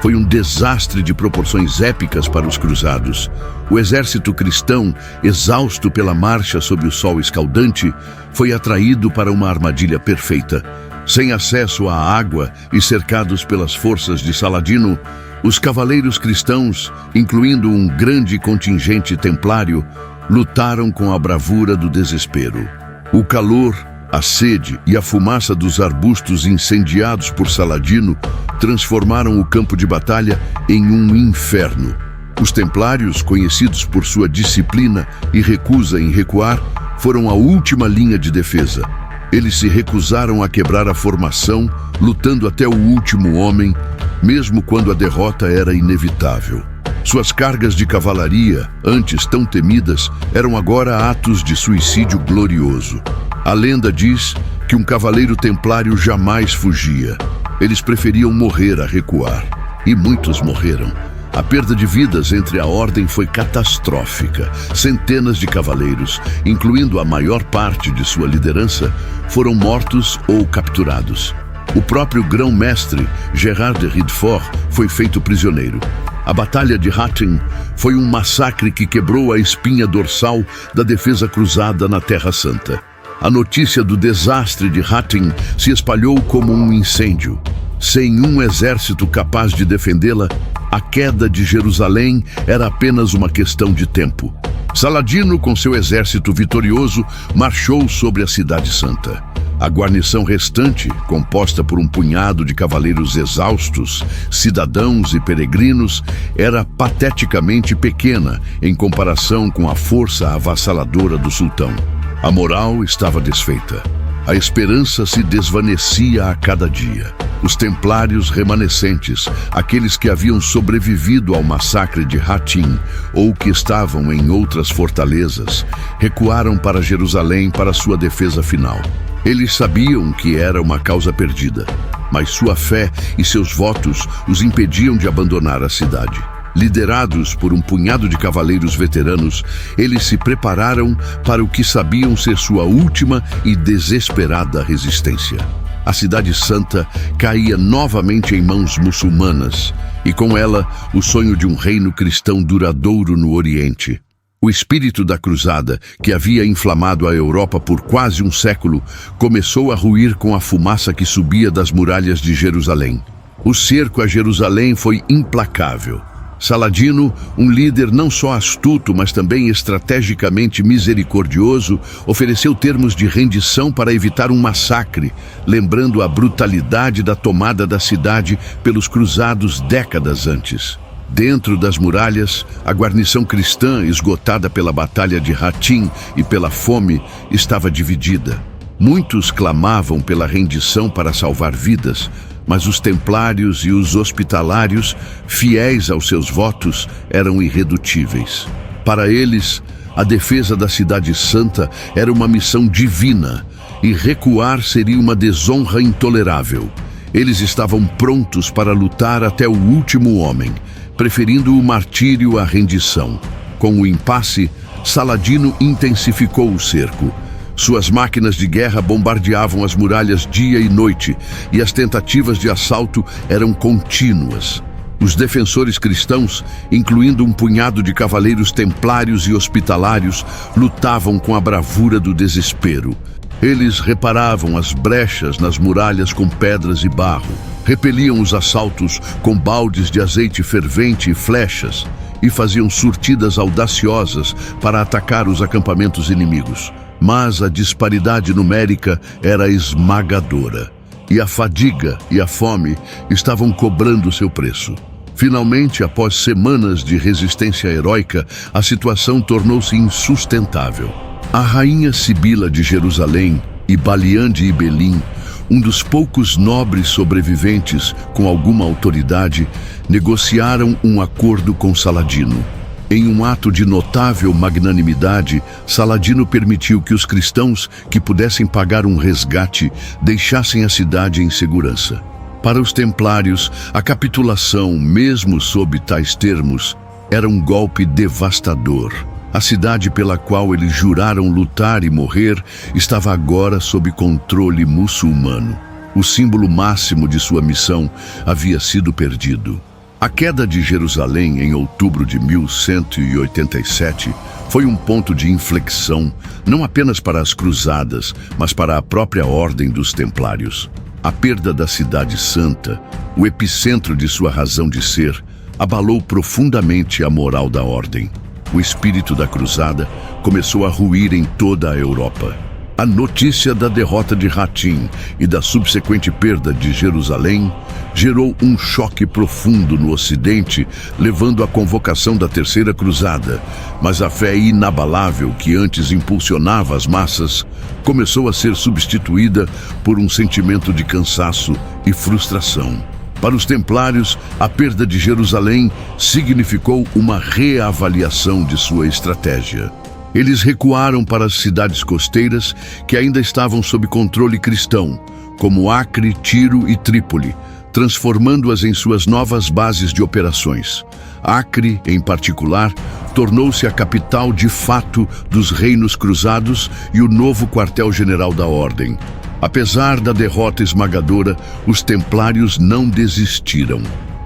Foi um desastre de proporções épicas para os cruzados. O exército cristão, exausto pela marcha sob o sol escaldante, foi atraído para uma armadilha perfeita. Sem acesso à água e cercados pelas forças de Saladino, os cavaleiros cristãos, incluindo um grande contingente templário, lutaram com a bravura do desespero. O calor, a sede e a fumaça dos arbustos incendiados por Saladino transformaram o campo de batalha em um inferno. Os templários, conhecidos por sua disciplina e recusa em recuar, foram a última linha de defesa. Eles se recusaram a quebrar a formação, lutando até o último homem, mesmo quando a derrota era inevitável. Suas cargas de cavalaria, antes tão temidas, eram agora atos de suicídio glorioso. A lenda diz que um cavaleiro templário jamais fugia. Eles preferiam morrer a recuar. E muitos morreram. A perda de vidas entre a ordem foi catastrófica. Centenas de cavaleiros, incluindo a maior parte de sua liderança, foram mortos ou capturados. O próprio grão-mestre, Gérard de Ridefort, foi feito prisioneiro. A Batalha de Hattin foi um massacre que quebrou a espinha dorsal da defesa cruzada na Terra Santa. A notícia do desastre de Hattin se espalhou como um incêndio. Sem um exército capaz de defendê-la, a queda de Jerusalém era apenas uma questão de tempo. Saladino, com seu exército vitorioso, marchou sobre a Cidade Santa. A guarnição restante, composta por um punhado de cavaleiros exaustos, cidadãos e peregrinos, era pateticamente pequena em comparação com a força avassaladora do sultão. A moral estava desfeita. A esperança se desvanecia a cada dia. Os templários remanescentes, aqueles que haviam sobrevivido ao massacre de Hattin ou que estavam em outras fortalezas, recuaram para Jerusalém para sua defesa final. Eles sabiam que era uma causa perdida, mas sua fé e seus votos os impediam de abandonar a cidade. Liderados por um punhado de cavaleiros veteranos, eles se prepararam para o que sabiam ser sua última e desesperada resistência. A Cidade Santa caía novamente em mãos muçulmanas, e com ela o sonho de um reino cristão duradouro no Oriente. O espírito da cruzada, que havia inflamado a Europa por quase um século, começou a ruir com a fumaça que subia das muralhas de Jerusalém. O cerco a Jerusalém foi implacável. Saladino, um líder não só astuto, mas também estrategicamente misericordioso, ofereceu termos de rendição para evitar um massacre, lembrando a brutalidade da tomada da cidade pelos cruzados décadas antes. Dentro das muralhas, a guarnição cristã, esgotada pela Batalha de Hattin e pela fome, estava dividida. Muitos clamavam pela rendição para salvar vidas, mas os templários e os hospitalários, fiéis aos seus votos, eram irredutíveis. Para eles, a defesa da Cidade Santa era uma missão divina e recuar seria uma desonra intolerável. Eles estavam prontos para lutar até o último homem, preferindo o martírio à rendição. Com o impasse, Saladino intensificou o cerco. Suas máquinas de guerra bombardeavam as muralhas dia e noite, e as tentativas de assalto eram contínuas. Os defensores cristãos, incluindo um punhado de cavaleiros templários e hospitalários, lutavam com a bravura do desespero. Eles reparavam as brechas nas muralhas com pedras e barro, repeliam os assaltos com baldes de azeite fervente e flechas, e faziam surtidas audaciosas para atacar os acampamentos inimigos. Mas a disparidade numérica era esmagadora, e a fadiga e a fome estavam cobrando seu preço. Finalmente, após semanas de resistência heróica, a situação tornou-se insustentável. A rainha Sibila de Jerusalém e Balian de Ibelim, um dos poucos nobres sobreviventes com alguma autoridade, negociaram um acordo com Saladino. Em um ato de notável magnanimidade, Saladino permitiu que os cristãos que pudessem pagar um resgate deixassem a cidade em segurança. Para os templários, a capitulação, mesmo sob tais termos, era um golpe devastador. A cidade pela qual eles juraram lutar e morrer estava agora sob controle muçulmano. O símbolo máximo de sua missão havia sido perdido. A queda de Jerusalém em outubro de 1187 foi um ponto de inflexão, não apenas para as cruzadas, mas para a própria ordem dos templários. A perda da Cidade Santa, o epicentro de sua razão de ser, abalou profundamente a moral da ordem. O espírito da cruzada começou a ruir em toda a Europa. A notícia da derrota de Hattin e da subsequente perda de Jerusalém gerou um choque profundo no Ocidente, levando à convocação da Terceira Cruzada. Mas a fé inabalável que antes impulsionava as massas começou a ser substituída por um sentimento de cansaço e frustração. Para os templários, a perda de Jerusalém significou uma reavaliação de sua estratégia. Eles recuaram para as cidades costeiras que ainda estavam sob controle cristão, como Acre, Tiro e Trípoli, transformando-as em suas novas bases de operações. Acre, em particular, tornou-se a capital de fato dos reinos cruzados e o novo quartel-general da ordem. Apesar da derrota esmagadora, os templários não desistiram.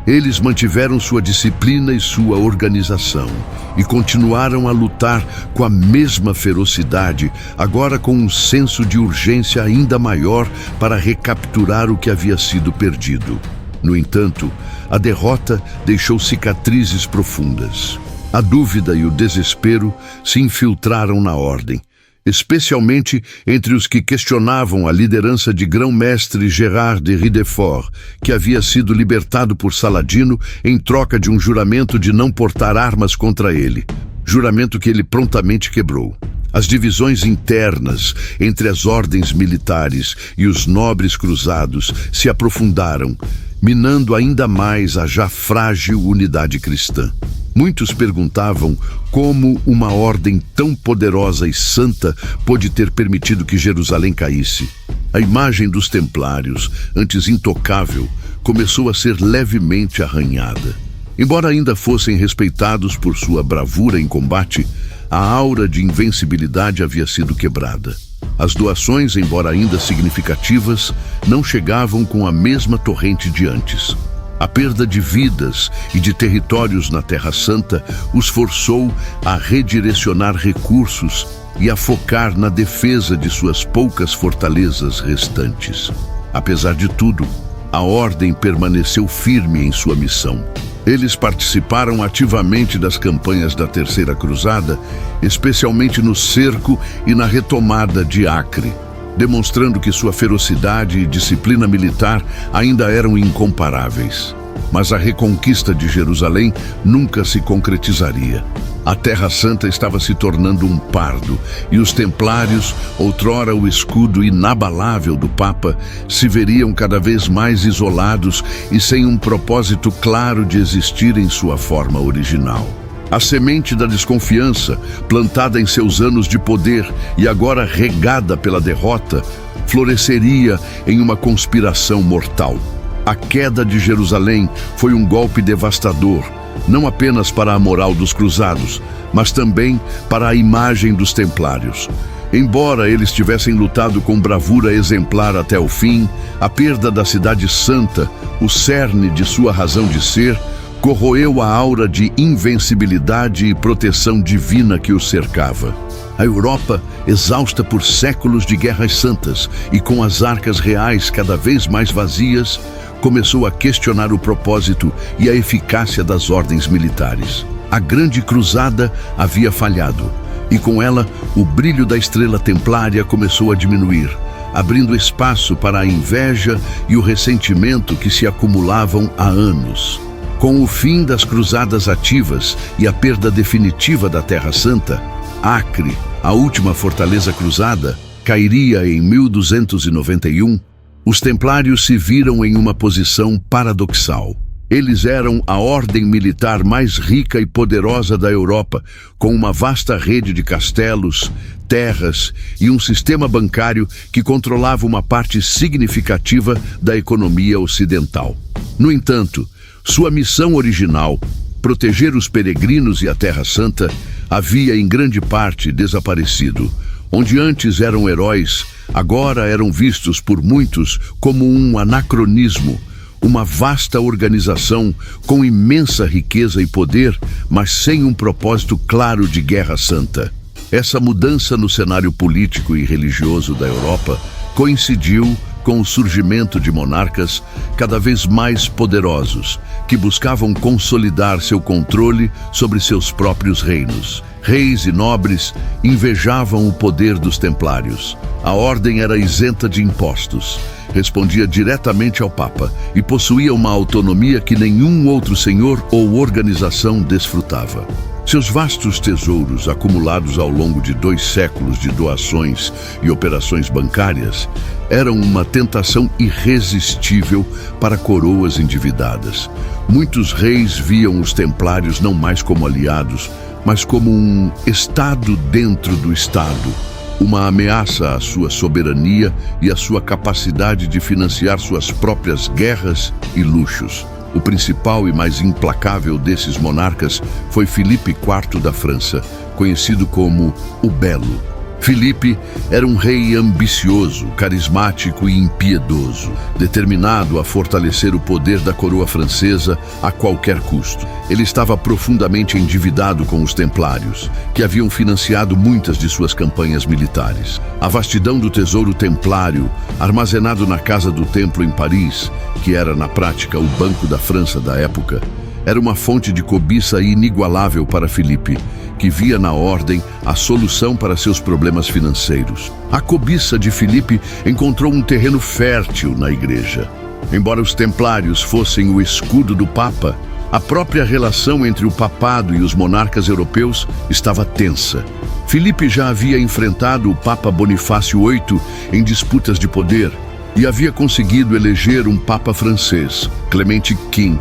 Eles mantiveram sua disciplina e sua organização e continuaram a lutar com a mesma ferocidade, agora com um senso de urgência ainda maior para recapturar o que havia sido perdido. No entanto, a derrota deixou cicatrizes profundas. A dúvida e o desespero se infiltraram na ordem, especialmente entre os que questionavam a liderança de grão-mestre Gérard de Ridefort, que havia sido libertado por Saladino em troca de um juramento de não portar armas contra ele, juramento que ele prontamente quebrou. As divisões internas entre as ordens militares e os nobres cruzados se aprofundaram, minando ainda mais a já frágil unidade cristã. Muitos perguntavam como uma ordem tão poderosa e santa pôde ter permitido que Jerusalém caísse. A imagem dos templários, antes intocável, começou a ser levemente arranhada. Embora ainda fossem respeitados por sua bravura em combate, a aura de invencibilidade havia sido quebrada. As doações, embora ainda significativas, não chegavam com a mesma torrente de antes. A perda de vidas e de territórios na Terra Santa os forçou a redirecionar recursos e a focar na defesa de suas poucas fortalezas restantes. Apesar de tudo, a ordem permaneceu firme em sua missão. Eles participaram ativamente das campanhas da Terceira Cruzada, especialmente no cerco e na retomada de Acre, demonstrando que sua ferocidade e disciplina militar ainda eram incomparáveis. Mas a reconquista de Jerusalém nunca se concretizaria. A Terra Santa estava se tornando um pardo, e os templários, outrora o escudo inabalável do Papa, se veriam cada vez mais isolados e sem um propósito claro de existir em sua forma original. A semente da desconfiança, plantada em seus anos de poder e agora regada pela derrota, floresceria em uma conspiração mortal. A queda de Jerusalém foi um golpe devastador, não apenas para a moral dos cruzados, mas também para a imagem dos templários. Embora eles tivessem lutado com bravura exemplar até o fim, a perda da cidade santa, o cerne de sua razão de ser, corroeu a aura de invencibilidade e proteção divina que os cercava. A Europa, exausta por séculos de guerras santas e com as arcas reais cada vez mais vazias, começou a questionar o propósito e a eficácia das ordens militares. A Grande Cruzada havia falhado, e com ela o brilho da estrela templária começou a diminuir, abrindo espaço para a inveja e o ressentimento que se acumulavam há anos. Com o fim das cruzadas ativas e a perda definitiva da Terra Santa, Acre, a última fortaleza cruzada, cairia em 1291. Os templários se viram em uma posição paradoxal. Eles eram a ordem militar mais rica e poderosa da Europa, com uma vasta rede de castelos, terras e um sistema bancário que controlava uma parte significativa da economia ocidental. No entanto, sua missão original, proteger os peregrinos e a Terra Santa, havia em grande parte desaparecido. Onde antes eram heróis, agora eram vistos por muitos como um anacronismo, uma vasta organização com imensa riqueza e poder, mas sem um propósito claro de guerra santa. Essa mudança no cenário político e religioso da Europa coincidiu com o surgimento de monarcas cada vez mais poderosos, que buscavam consolidar seu controle sobre seus próprios reinos. Reis e nobres invejavam o poder dos templários. A ordem era isenta de impostos, respondia diretamente ao Papa e possuía uma autonomia que nenhum outro senhor ou organização desfrutava. Seus vastos tesouros, acumulados ao longo de 2 séculos de doações e operações bancárias, eram uma tentação irresistível para coroas endividadas. Muitos reis viam os templários não mais como aliados, mas como um Estado dentro do Estado, uma ameaça à sua soberania e à sua capacidade de financiar suas próprias guerras e luxos. O principal e mais implacável desses monarcas foi Filipe IV da França, conhecido como o Belo. Filipe era um rei ambicioso, carismático e impiedoso, determinado a fortalecer o poder da coroa francesa a qualquer custo. Ele estava profundamente endividado com os templários, que haviam financiado muitas de suas campanhas militares. A vastidão do tesouro templário, armazenado na Casa do Templo em Paris, que era na prática o Banco da França da época, era uma fonte de cobiça inigualável para Filipe, que via na ordem a solução para seus problemas financeiros. A cobiça de Filipe encontrou um terreno fértil na igreja. Embora os templários fossem o escudo do Papa, a própria relação entre o papado e os monarcas europeus estava tensa. Filipe já havia enfrentado o Papa Bonifácio VIII em disputas de poder e havia conseguido eleger um Papa francês, Clemente V,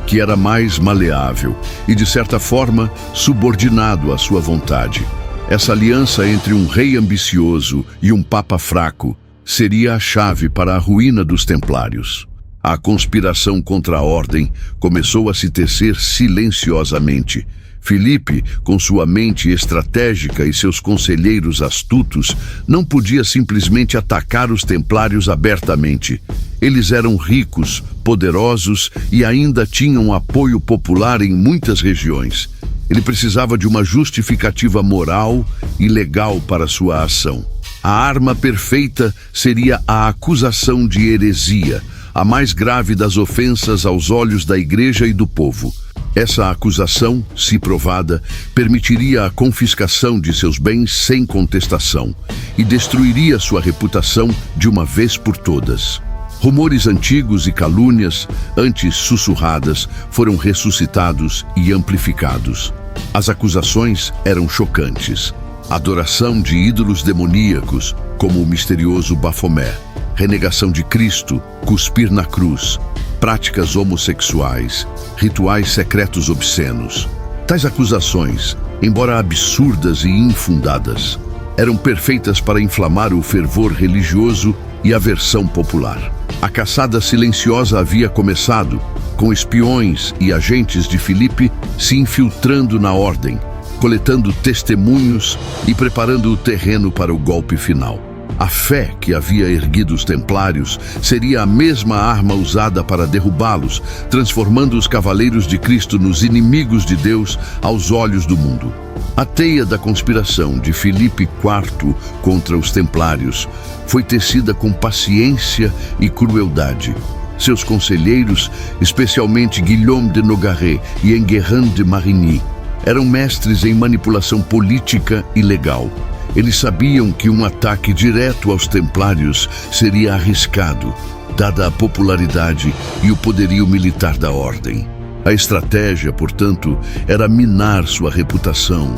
que era mais maleável e, de certa forma, subordinado à sua vontade. Essa aliança entre um rei ambicioso e um papa fraco seria a chave para a ruína dos templários. A conspiração contra a ordem começou a se tecer silenciosamente. Filipe, com sua mente estratégica e seus conselheiros astutos, não podia simplesmente atacar os templários abertamente. Eles eram ricos, poderosos e ainda tinham apoio popular em muitas regiões. Ele precisava de uma justificativa moral e legal para sua ação. A arma perfeita seria a acusação de heresia, a mais grave das ofensas aos olhos da igreja e do povo. Essa acusação, se provada, permitiria a confiscação de seus bens sem contestação e destruiria sua reputação de uma vez por todas. Rumores antigos e calúnias, antes sussurradas, foram ressuscitados e amplificados. As acusações eram chocantes. Adoração de ídolos demoníacos, como o misterioso Bafomé, renegação de Cristo, cuspir na cruz, práticas homossexuais, rituais secretos obscenos. Tais acusações, embora absurdas e infundadas, eram perfeitas para inflamar o fervor religioso e a aversão popular. A caçada silenciosa havia começado, com espiões e agentes de Filipe se infiltrando na ordem, coletando testemunhos e preparando o terreno para o golpe final. A fé que havia erguido os templários seria a mesma arma usada para derrubá-los, transformando os cavaleiros de Cristo nos inimigos de Deus aos olhos do mundo. A teia da conspiração de Filipe IV contra os templários foi tecida com paciência e crueldade. Seus conselheiros, especialmente Guillaume de Nogaret e Enguerrand de Marigny, eram mestres em manipulação política e legal. Eles sabiam que um ataque direto aos templários seria arriscado, dada a popularidade e o poderio militar da ordem. A estratégia, portanto, era minar sua reputação,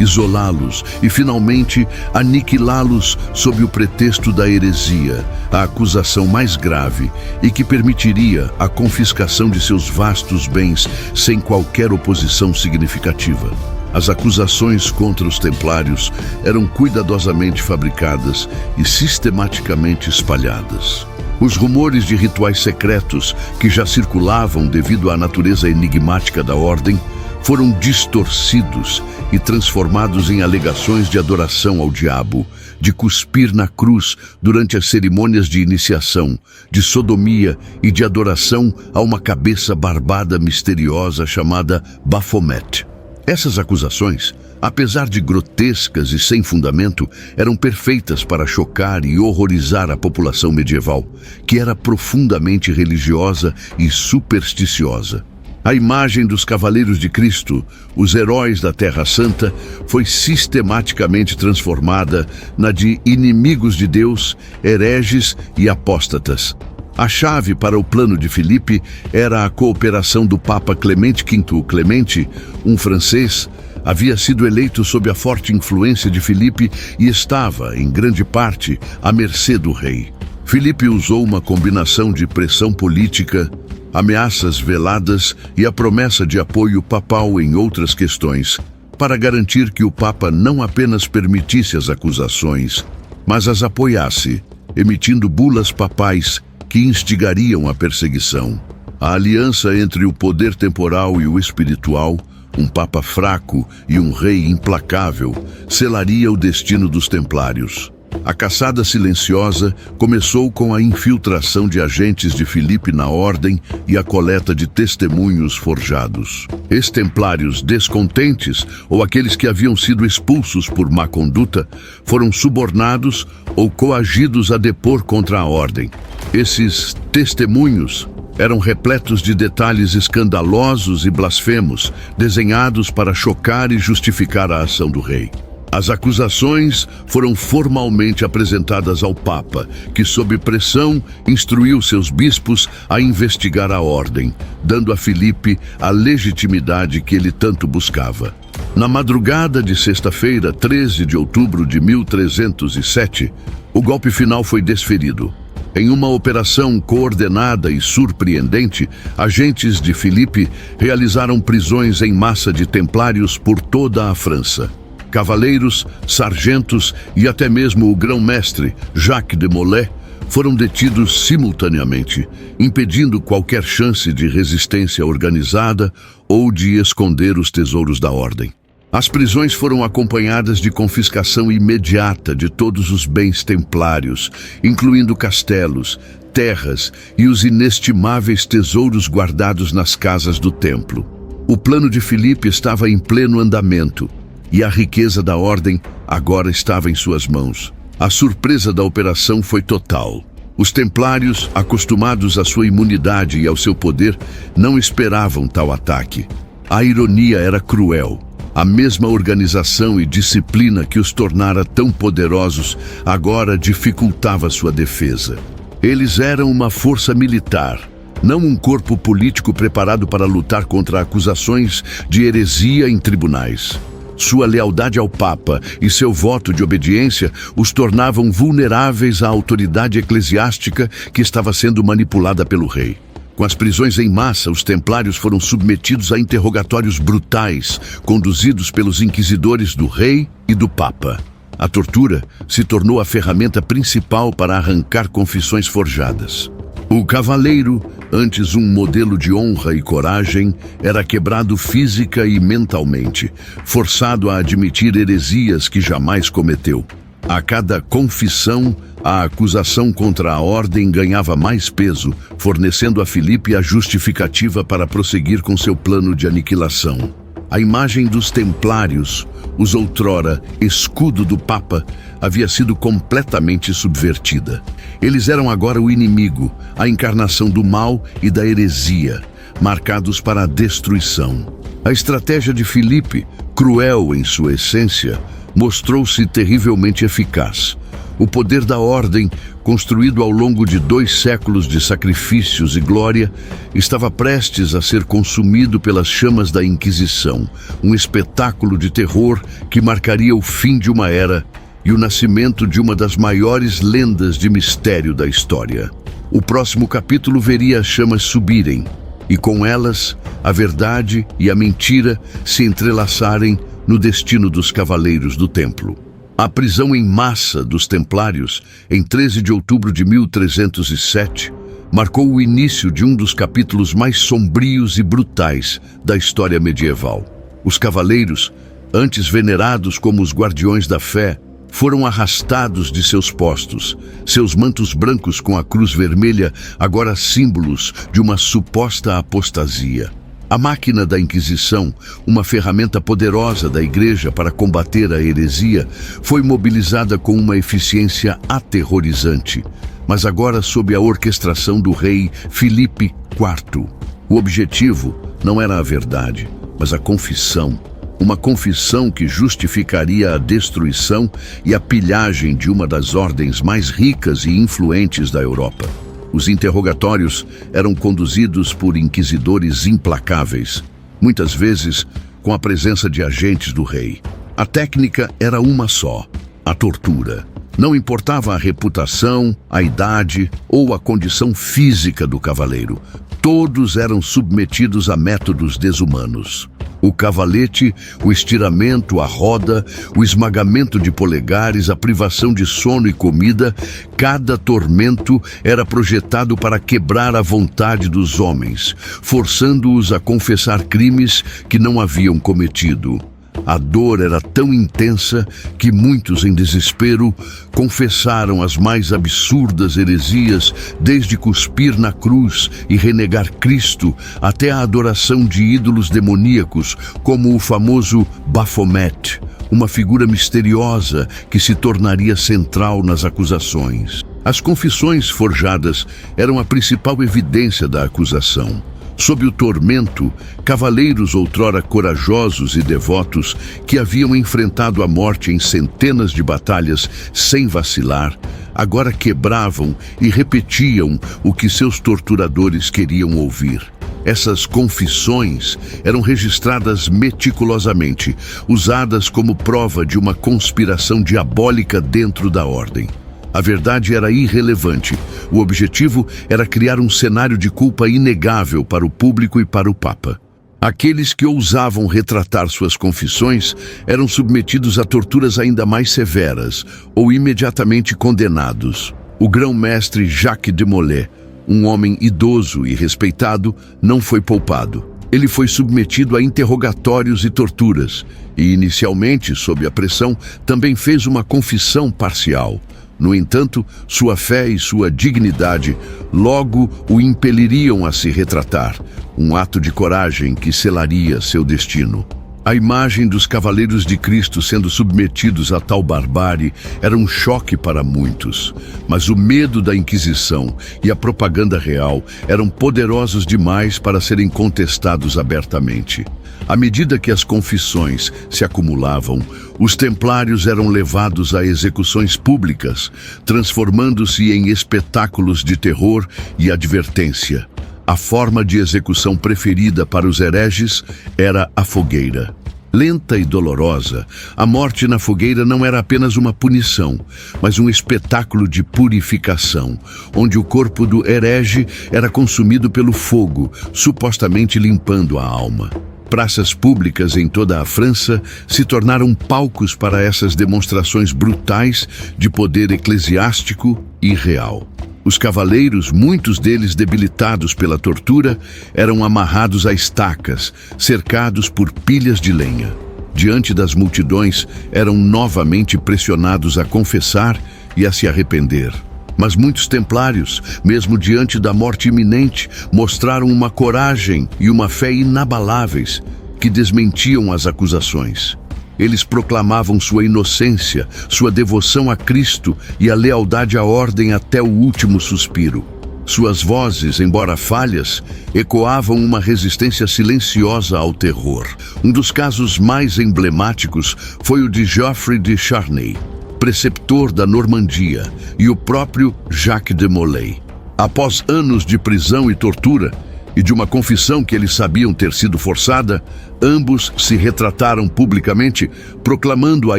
isolá-los e, finalmente, aniquilá-los sob o pretexto da heresia, a acusação mais grave e que permitiria a confiscação de seus vastos bens sem qualquer oposição significativa. As acusações contra os templários eram cuidadosamente fabricadas e sistematicamente espalhadas. Os rumores de rituais secretos que já circulavam devido à natureza enigmática da ordem foram distorcidos e transformados em alegações de adoração ao diabo, de cuspir na cruz durante as cerimônias de iniciação, de sodomia e de adoração a uma cabeça barbada misteriosa chamada Baphomet. Essas acusações, apesar de grotescas e sem fundamento, eram perfeitas para chocar e horrorizar a população medieval, que era profundamente religiosa e supersticiosa. A imagem dos Cavaleiros de Cristo, os heróis da Terra Santa, foi sistematicamente transformada na de inimigos de Deus, hereges e apóstatas. A chave para o plano de Filipe era a cooperação do Papa Clemente V. Clemente, um francês, havia sido eleito sob a forte influência de Filipe e estava, em grande parte, à mercê do rei. Filipe usou uma combinação de pressão política, ameaças veladas e a promessa de apoio papal em outras questões, para garantir que o Papa não apenas permitisse as acusações, mas as apoiasse, emitindo bulas papais que instigariam a perseguição. A aliança entre o poder temporal e o espiritual, um papa fraco e um rei implacável, selaria o destino dos templários. A caçada silenciosa começou com a infiltração de agentes de Filipe na ordem e a coleta de testemunhos forjados. Ex-templários descontentes ou aqueles que haviam sido expulsos por má conduta foram subornados ou coagidos a depor contra a ordem. Esses testemunhos eram repletos de detalhes escandalosos e blasfemos, desenhados para chocar e justificar a ação do rei. As acusações foram formalmente apresentadas ao Papa, que, sob pressão, instruiu seus bispos a investigar a ordem, dando a Filipe a legitimidade que ele tanto buscava. Na madrugada de sexta-feira, 13 de outubro de 1307, o golpe final foi desferido. Em uma operação coordenada e surpreendente, agentes de Filipe realizaram prisões em massa de templários por toda a França. Cavaleiros, sargentos e até mesmo o grão-mestre, Jacques de Molay, foram detidos simultaneamente, impedindo qualquer chance de resistência organizada ou de esconder os tesouros da ordem. As prisões foram acompanhadas de confiscação imediata de todos os bens templários, incluindo castelos, terras e os inestimáveis tesouros guardados nas casas do templo. O plano de Filipe estava em pleno andamento, e a riqueza da ordem agora estava em suas mãos. A surpresa da operação foi total. Os templários, acostumados à sua imunidade e ao seu poder, não esperavam tal ataque. A ironia era cruel. A mesma organização e disciplina que os tornara tão poderosos agora dificultava sua defesa. Eles eram uma força militar, não um corpo político preparado para lutar contra acusações de heresia em tribunais. Sua lealdade ao Papa e seu voto de obediência os tornavam vulneráveis à autoridade eclesiástica que estava sendo manipulada pelo rei. Com as prisões em massa, os templários foram submetidos a interrogatórios brutais, conduzidos pelos inquisidores do rei e do Papa. A tortura se tornou a ferramenta principal para arrancar confissões forjadas. O cavaleiro, antes um modelo de honra e coragem, era quebrado física e mentalmente, forçado a admitir heresias que jamais cometeu. A cada confissão, a acusação contra a ordem ganhava mais peso, fornecendo a Filipe a justificativa para prosseguir com seu plano de aniquilação. A imagem dos templários, os outrora escudo do Papa, havia sido completamente subvertida. Eles eram agora o inimigo, a encarnação do mal e da heresia, marcados para a destruição. A estratégia de Filipe, cruel em sua essência, mostrou-se terrivelmente eficaz. O poder da ordem, construído ao longo de 2 séculos de sacrifícios e glória, estava prestes a ser consumido pelas chamas da Inquisição, um espetáculo de terror que marcaria o fim de uma era e o nascimento de uma das maiores lendas de mistério da história. O próximo capítulo veria as chamas subirem, e com elas, a verdade e a mentira se entrelaçarem no destino dos cavaleiros do templo. A prisão em massa dos templários, em 13 de outubro de 1307, marcou o início de um dos capítulos mais sombrios e brutais da história medieval. Os cavaleiros, antes venerados como os guardiões da fé, foram arrastados de seus postos, seus mantos brancos com a cruz vermelha agora símbolos de uma suposta apostasia. A máquina da Inquisição, uma ferramenta poderosa da Igreja para combater a heresia, foi mobilizada com uma eficiência aterrorizante, mas agora sob a orquestração do rei Filipe IV. O objetivo não era a verdade, mas a confissão. Uma confissão que justificaria a destruição e a pilhagem de uma das ordens mais ricas e influentes da Europa. Os interrogatórios eram conduzidos por inquisidores implacáveis, muitas vezes com a presença de agentes do rei. A técnica era uma só: a tortura. Não importava a reputação, a idade ou a condição física do cavaleiro. Todos eram submetidos a métodos desumanos. O cavalete, o estiramento, a roda, o esmagamento de polegares, a privação de sono e comida, cada tormento era projetado para quebrar a vontade dos homens, forçando-os a confessar crimes que não haviam cometido. A dor era tão intensa que muitos, em desespero, confessaram as mais absurdas heresias, desde cuspir na cruz e renegar Cristo, até a adoração de ídolos demoníacos, como o famoso Baphomet, uma figura misteriosa que se tornaria central nas acusações. As confissões forjadas eram a principal evidência da acusação. Sob o tormento, cavaleiros outrora corajosos e devotos, que haviam enfrentado a morte em centenas de batalhas sem vacilar, agora quebravam e repetiam o que seus torturadores queriam ouvir. Essas confissões eram registradas meticulosamente, usadas como prova de uma conspiração diabólica dentro da ordem. A verdade era irrelevante. O objetivo era criar um cenário de culpa inegável para o público e para o Papa. Aqueles que ousavam retratar suas confissões eram submetidos a torturas ainda mais severas ou imediatamente condenados. O grão-mestre Jacques de Molay, um homem idoso e respeitado, não foi poupado. Ele foi submetido a interrogatórios e torturas e, inicialmente, sob a pressão, também fez uma confissão parcial. No entanto, sua fé e sua dignidade logo o impeliriam a se retratar, um ato de coragem que selaria seu destino. A imagem dos cavaleiros de Cristo sendo submetidos a tal barbárie era um choque para muitos, mas o medo da Inquisição e a propaganda real eram poderosos demais para serem contestados abertamente. À medida que as confissões se acumulavam, os templários eram levados a execuções públicas, transformando-se em espetáculos de terror e advertência. A forma de execução preferida para os hereges era a fogueira. Lenta e dolorosa, a morte na fogueira não era apenas uma punição, mas um espetáculo de purificação, onde o corpo do herege era consumido pelo fogo, supostamente limpando a alma. Praças públicas em toda a França se tornaram palcos para essas demonstrações brutais de poder eclesiástico e real. Os cavaleiros, muitos deles debilitados pela tortura, eram amarrados a estacas, cercados por pilhas de lenha. Diante das multidões, eram novamente pressionados a confessar e a se arrepender. Mas muitos templários, mesmo diante da morte iminente, mostraram uma coragem e uma fé inabaláveis que desmentiam as acusações. Eles proclamavam sua inocência, sua devoção a Cristo e a lealdade à ordem até o último suspiro. Suas vozes, embora falhas, ecoavam uma resistência silenciosa ao terror. Um dos casos mais emblemáticos foi o de Geoffrey de Charnay, preceptor da Normandia, e o próprio Jacques de Molay. Após anos de prisão e tortura, e de uma confissão que eles sabiam ter sido forçada, ambos se retrataram publicamente, proclamando a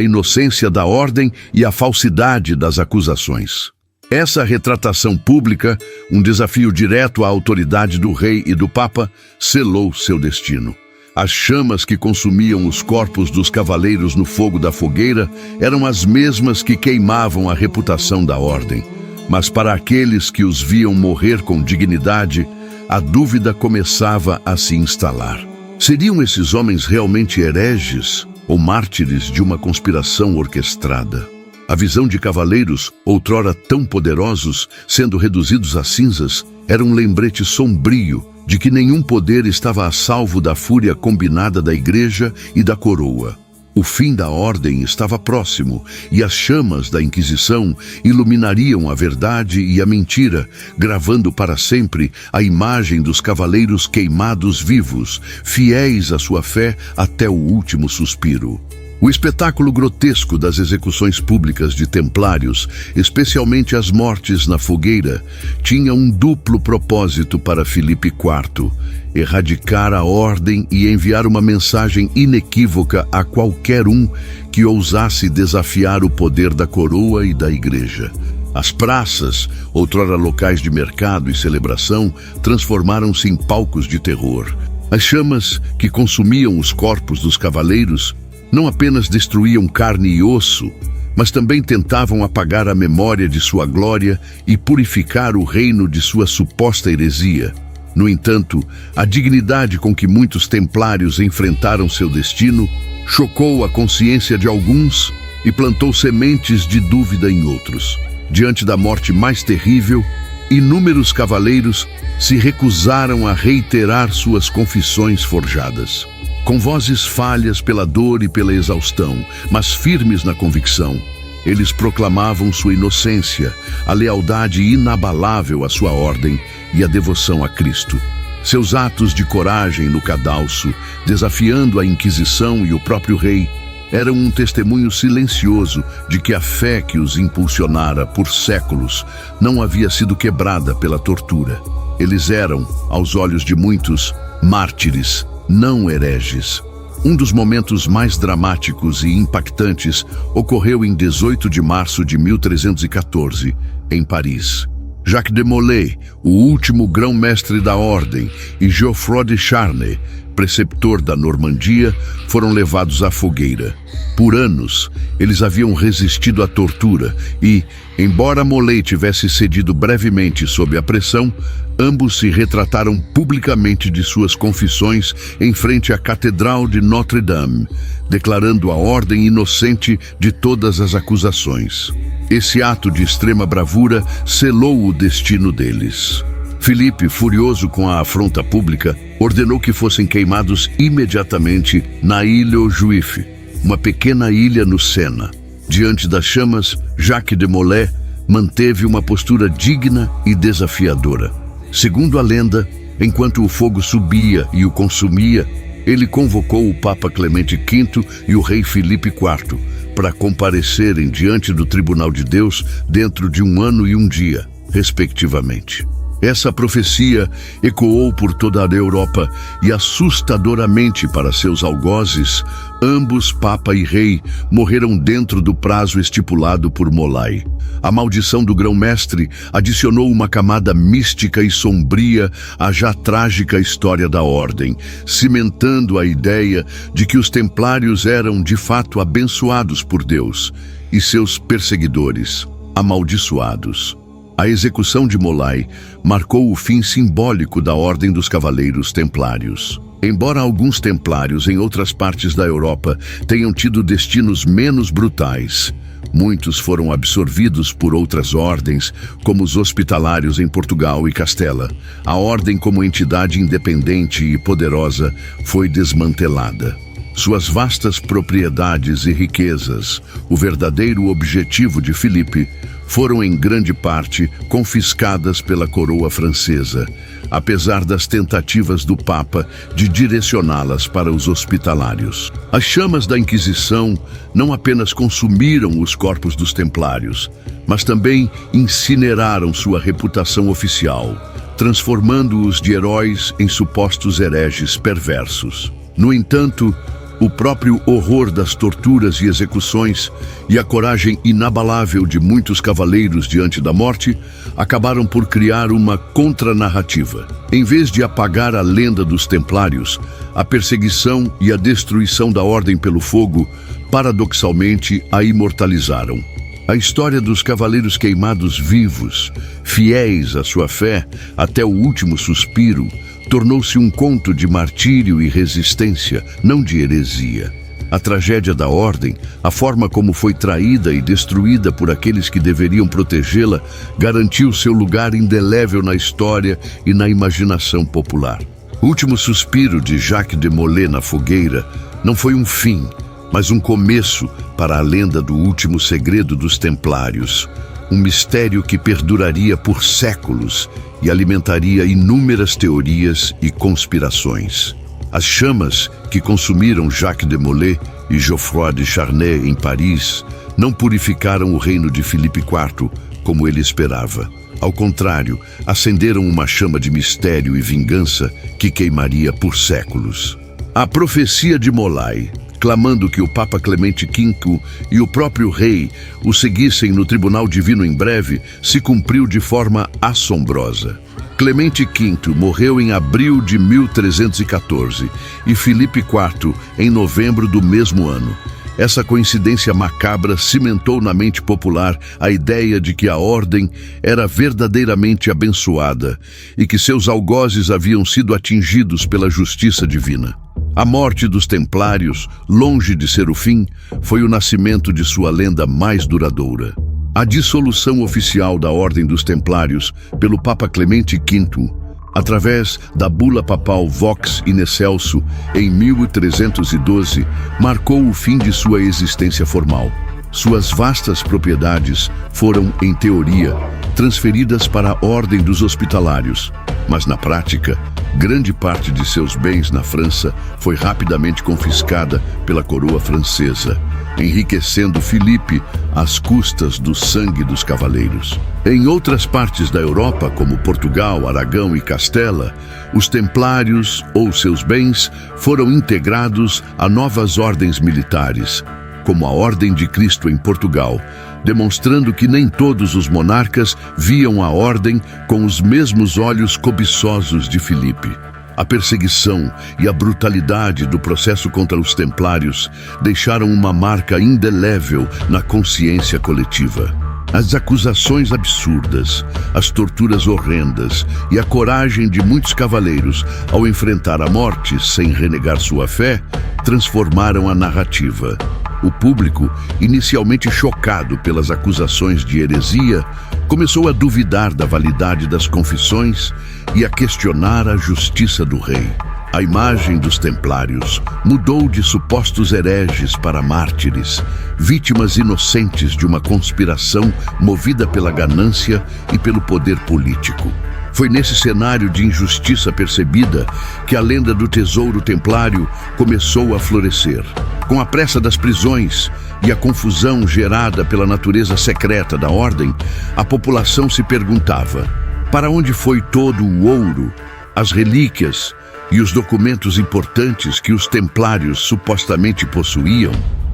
inocência da ordem e a falsidade das acusações. Essa retratação pública, um desafio direto à autoridade do rei e do Papa, selou seu destino. As chamas que consumiam os corpos dos cavaleiros no fogo da fogueira eram as mesmas que queimavam a reputação da ordem. Mas para aqueles que os viam morrer com dignidade, a dúvida começava a se instalar. Seriam esses homens realmente hereges ou mártires de uma conspiração orquestrada? A visão de cavaleiros, outrora tão poderosos, sendo reduzidos a cinzas, era um lembrete sombrio de que nenhum poder estava a salvo da fúria combinada da Igreja e da coroa. O fim da ordem estava próximo, e as chamas da Inquisição iluminariam a verdade e a mentira, gravando para sempre a imagem dos cavaleiros queimados vivos, fiéis à sua fé até o último suspiro. O espetáculo grotesco das execuções públicas de templários, especialmente as mortes na fogueira, tinha um duplo propósito para Filipe IV: erradicar a ordem e enviar uma mensagem inequívoca a qualquer um que ousasse desafiar o poder da coroa e da Igreja. As praças, outrora locais de mercado e celebração, transformaram-se em palcos de terror. As chamas que consumiam os corpos dos cavaleiros não apenas destruíam carne e osso, mas também tentavam apagar a memória de sua glória e purificar o reino de sua suposta heresia. No entanto, a dignidade com que muitos templários enfrentaram seu destino chocou a consciência de alguns e plantou sementes de dúvida em outros. Diante da morte mais terrível, inúmeros cavaleiros se recusaram a reiterar suas confissões forjadas. Com vozes falhas pela dor e pela exaustão, mas firmes na convicção, eles proclamavam sua inocência, a lealdade inabalável à sua ordem e a devoção a Cristo. Seus atos de coragem no cadalso, desafiando a Inquisição e o próprio rei, eram um testemunho silencioso de que a fé que os impulsionara por séculos não havia sido quebrada pela tortura. Eles eram, aos olhos de muitos, mártires, não hereges. Um dos momentos mais dramáticos e impactantes ocorreu em 18 de março de 1314, em Paris. Jacques de Molay, o último grão-mestre da ordem, e Geoffroy de Charny, preceptor da Normandia, foram levados à fogueira. Por anos, eles haviam resistido à tortura e, embora Molay tivesse cedido brevemente sob a pressão, ambos se retrataram publicamente de suas confissões em frente à Catedral de Notre-Dame, declarando a ordem inocente de todas as acusações. Esse ato de extrema bravura selou o destino deles. Filipe, furioso com a afronta pública, ordenou que fossem queimados imediatamente na Ilha aux Juifs, uma pequena ilha no Sena. Diante das chamas, Jacques de Molay manteve uma postura digna e desafiadora. Segundo a lenda, enquanto o fogo subia e o consumia, ele convocou o Papa Clemente V e o rei Filipe IV para comparecerem diante do Tribunal de Deus dentro de 1 ano e 1 dia, respectivamente. Essa profecia ecoou por toda a Europa e, assustadoramente para seus algozes, ambos, Papa e Rei, morreram dentro do prazo estipulado por Molay. A maldição do grão-mestre adicionou uma camada mística e sombria à já trágica história da ordem, cimentando a ideia de que os templários eram de fato abençoados por Deus e seus perseguidores amaldiçoados. A execução de Molay marcou o fim simbólico da Ordem dos Cavaleiros Templários. Embora alguns templários em outras partes da Europa tenham tido destinos menos brutais, muitos foram absorvidos por outras ordens, como os hospitalários em Portugal e Castela. A ordem, como entidade independente e poderosa, foi desmantelada. Suas vastas propriedades e riquezas, o verdadeiro objetivo de Filipe, foram em grande parte confiscadas pela coroa francesa, apesar das tentativas do Papa de direcioná-las para os hospitalários. As chamas da Inquisição não apenas consumiram os corpos dos templários, mas também incineraram sua reputação oficial, transformando-os de heróis em supostos hereges perversos. No entanto, o próprio horror das torturas e execuções e a coragem inabalável de muitos cavaleiros diante da morte acabaram por criar uma contranarrativa. Em vez de apagar a lenda dos templários, a perseguição e a destruição da ordem pelo fogo, paradoxalmente, a imortalizaram. A história dos cavaleiros queimados vivos, fiéis à sua fé até o último suspiro, tornou-se um conto de martírio e resistência, não de heresia. A tragédia da ordem, a forma como foi traída e destruída por aqueles que deveriam protegê-la, garantiu seu lugar indelével na história e na imaginação popular. O último suspiro de Jacques de Molay na fogueira não foi um fim, mas um começo para a lenda do último segredo dos templários, um mistério que perduraria por séculos e alimentaria inúmeras teorias e conspirações. As chamas que consumiram Jacques de Molay e Geoffroy de Charny em Paris não purificaram o reino de Filipe IV como ele esperava. Ao contrário, acenderam uma chama de mistério e vingança que queimaria por séculos. A profecia de Molay, clamando que o Papa Clemente V e o próprio rei o seguissem no tribunal divino em breve, se cumpriu de forma assombrosa. Clemente V morreu em abril de 1314 e Filipe IV em novembro do mesmo ano. Essa coincidência macabra cimentou na mente popular a ideia de que a ordem era verdadeiramente abençoada e que seus algozes haviam sido atingidos pela justiça divina. A morte dos Templários, longe de ser o fim, foi o nascimento de sua lenda mais duradoura. A dissolução oficial da Ordem dos Templários pelo Papa Clemente V, através da bula papal Vox in Excelso, em 1312, marcou o fim de sua existência formal. Suas vastas propriedades foram, em teoria, transferidas para a Ordem dos Hospitalários, mas na prática, grande parte de seus bens na França foi rapidamente confiscada pela coroa francesa, enriquecendo Filipe às custas do sangue dos cavaleiros. Em outras partes da Europa, como Portugal, Aragão e Castela, os templários ou seus bens foram integrados a novas ordens militares, como a Ordem de Cristo em Portugal, demonstrando que nem todos os monarcas viam a ordem com os mesmos olhos cobiçosos de Filipe. A perseguição e a brutalidade do processo contra os templários deixaram uma marca indelével na consciência coletiva. As acusações absurdas, as torturas horrendas e a coragem de muitos cavaleiros ao enfrentar a morte sem renegar sua fé transformaram a narrativa. O público, inicialmente chocado pelas acusações de heresia, começou a duvidar da validade das confissões e a questionar a justiça do rei. A imagem dos templários mudou de supostos hereges para mártires, vítimas inocentes de uma conspiração movida pela ganância e pelo poder político. Foi nesse cenário de injustiça percebida que a lenda do tesouro templário começou a florescer. Com a pressa das prisões e a confusão gerada pela natureza secreta da ordem, a população se perguntava: para onde foi todo o ouro, as relíquias e os documentos importantes que os templários supostamente possuíam?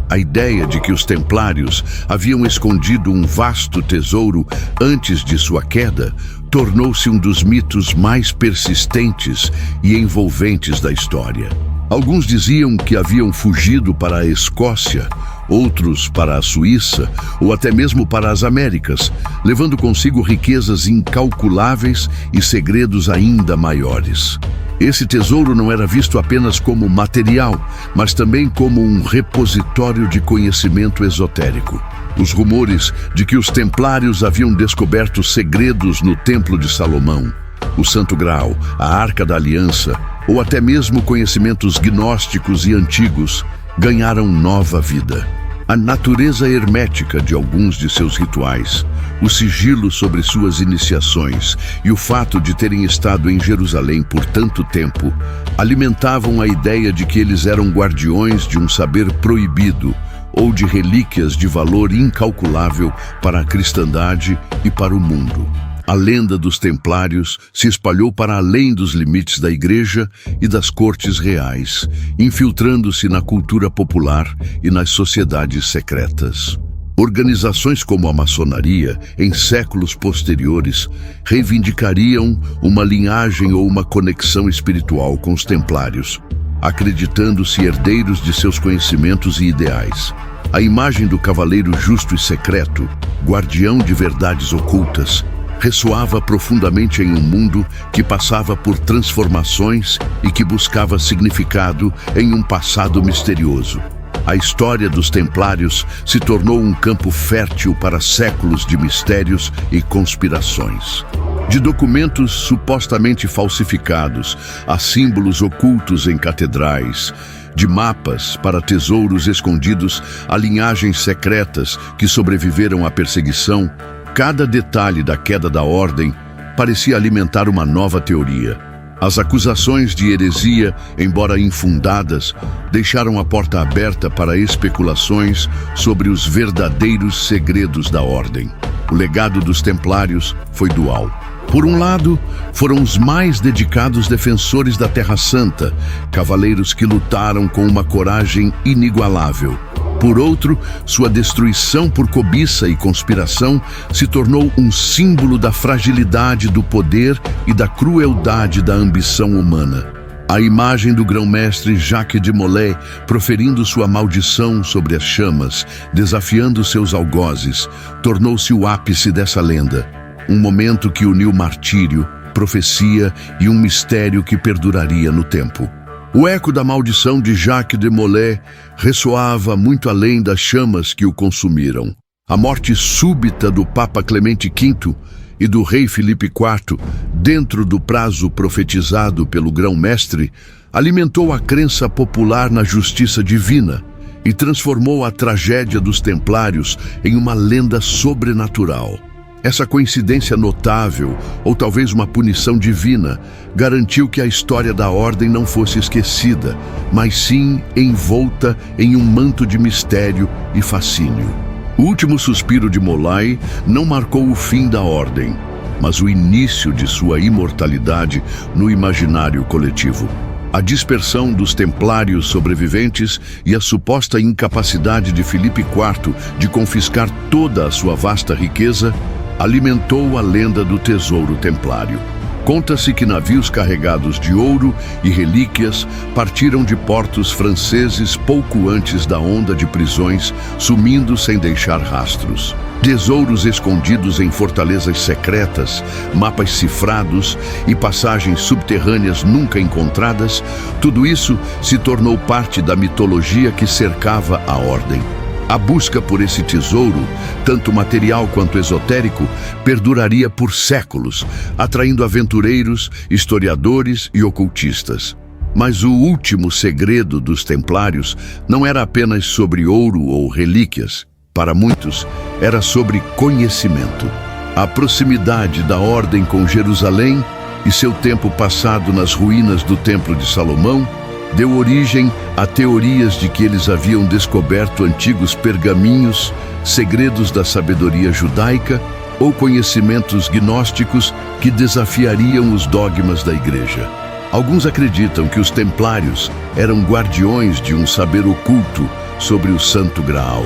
A ideia de que os templários haviam escondido um vasto tesouro antes de sua queda tornou-se um dos mitos mais persistentes e envolventes da história. Alguns diziam que haviam fugido para a Escócia, outros para a Suíça ou até mesmo para as Américas, levando consigo riquezas incalculáveis e segredos ainda maiores. Esse tesouro não era visto apenas como material, mas também como um repositório de conhecimento esotérico. Os rumores de que os templários haviam descoberto segredos no Templo de Salomão, o Santo Graal, a Arca da Aliança, ou até mesmo conhecimentos gnósticos e antigos, ganharam nova vida. A natureza hermética de alguns de seus rituais, o sigilo sobre suas iniciações e o fato de terem estado em Jerusalém por tanto tempo alimentavam a ideia de que eles eram guardiões de um saber proibido ou de relíquias de valor incalculável para a cristandade e para o mundo. A lenda dos templários se espalhou para além dos limites da igreja e das cortes reais, infiltrando-se na cultura popular e nas sociedades secretas. Organizações como a maçonaria, em séculos posteriores, reivindicariam uma linhagem ou uma conexão espiritual com os templários, acreditando-se herdeiros de seus conhecimentos e ideais. A imagem do cavaleiro justo e secreto, guardião de verdades ocultas, ressoava profundamente em um mundo que passava por transformações e que buscava significado em um passado misterioso. A história dos templários se tornou um campo fértil para séculos de mistérios e conspirações. De documentos supostamente falsificados a símbolos ocultos em catedrais, de mapas para tesouros escondidos a linhagens secretas que sobreviveram à perseguição, cada detalhe da queda da ordem parecia alimentar uma nova teoria. As acusações de heresia, embora infundadas, deixaram a porta aberta para especulações sobre os verdadeiros segredos da ordem. O legado dos templários foi dual. Por um lado, foram os mais dedicados defensores da Terra Santa, cavaleiros que lutaram com uma coragem inigualável. Por outro, sua destruição por cobiça e conspiração se tornou um símbolo da fragilidade do poder e da crueldade da ambição humana. A imagem do grão-mestre Jacques de Molay proferindo sua maldição sobre as chamas, desafiando seus algozes, tornou-se o ápice dessa lenda. Um momento que uniu martírio, profecia e um mistério que perduraria no tempo. O eco da maldição de Jacques de Molay ressoava muito além das chamas que o consumiram. A morte súbita do Papa Clemente V e do rei Filipe IV, dentro do prazo profetizado pelo grão-mestre, alimentou a crença popular na justiça divina e transformou a tragédia dos templários em uma lenda sobrenatural. Essa coincidência notável, ou talvez uma punição divina, garantiu que a história da ordem não fosse esquecida, mas sim envolta em um manto de mistério e fascínio. O último suspiro de Molay não marcou o fim da ordem, mas o início de sua imortalidade no imaginário coletivo. A dispersão dos templários sobreviventes e a suposta incapacidade de Filipe IV de confiscar toda a sua vasta riqueza alimentou a lenda do tesouro templário. Conta-se que navios carregados de ouro e relíquias partiram de portos franceses pouco antes da onda de prisões, sumindo sem deixar rastros. Tesouros escondidos em fortalezas secretas, mapas cifrados e passagens subterrâneas nunca encontradas, tudo isso se tornou parte da mitologia que cercava a ordem. A busca por esse tesouro, tanto material quanto esotérico, perduraria por séculos, atraindo aventureiros, historiadores e ocultistas. Mas o último segredo dos templários não era apenas sobre ouro ou relíquias. Para muitos, era sobre conhecimento. A proximidade da ordem com Jerusalém e seu tempo passado nas ruínas do Templo de Salomão deu origem a teorias de que eles haviam descoberto antigos pergaminhos, segredos da sabedoria judaica ou conhecimentos gnósticos que desafiariam os dogmas da Igreja. Alguns acreditam que os templários eram guardiões de um saber oculto sobre o Santo Graal,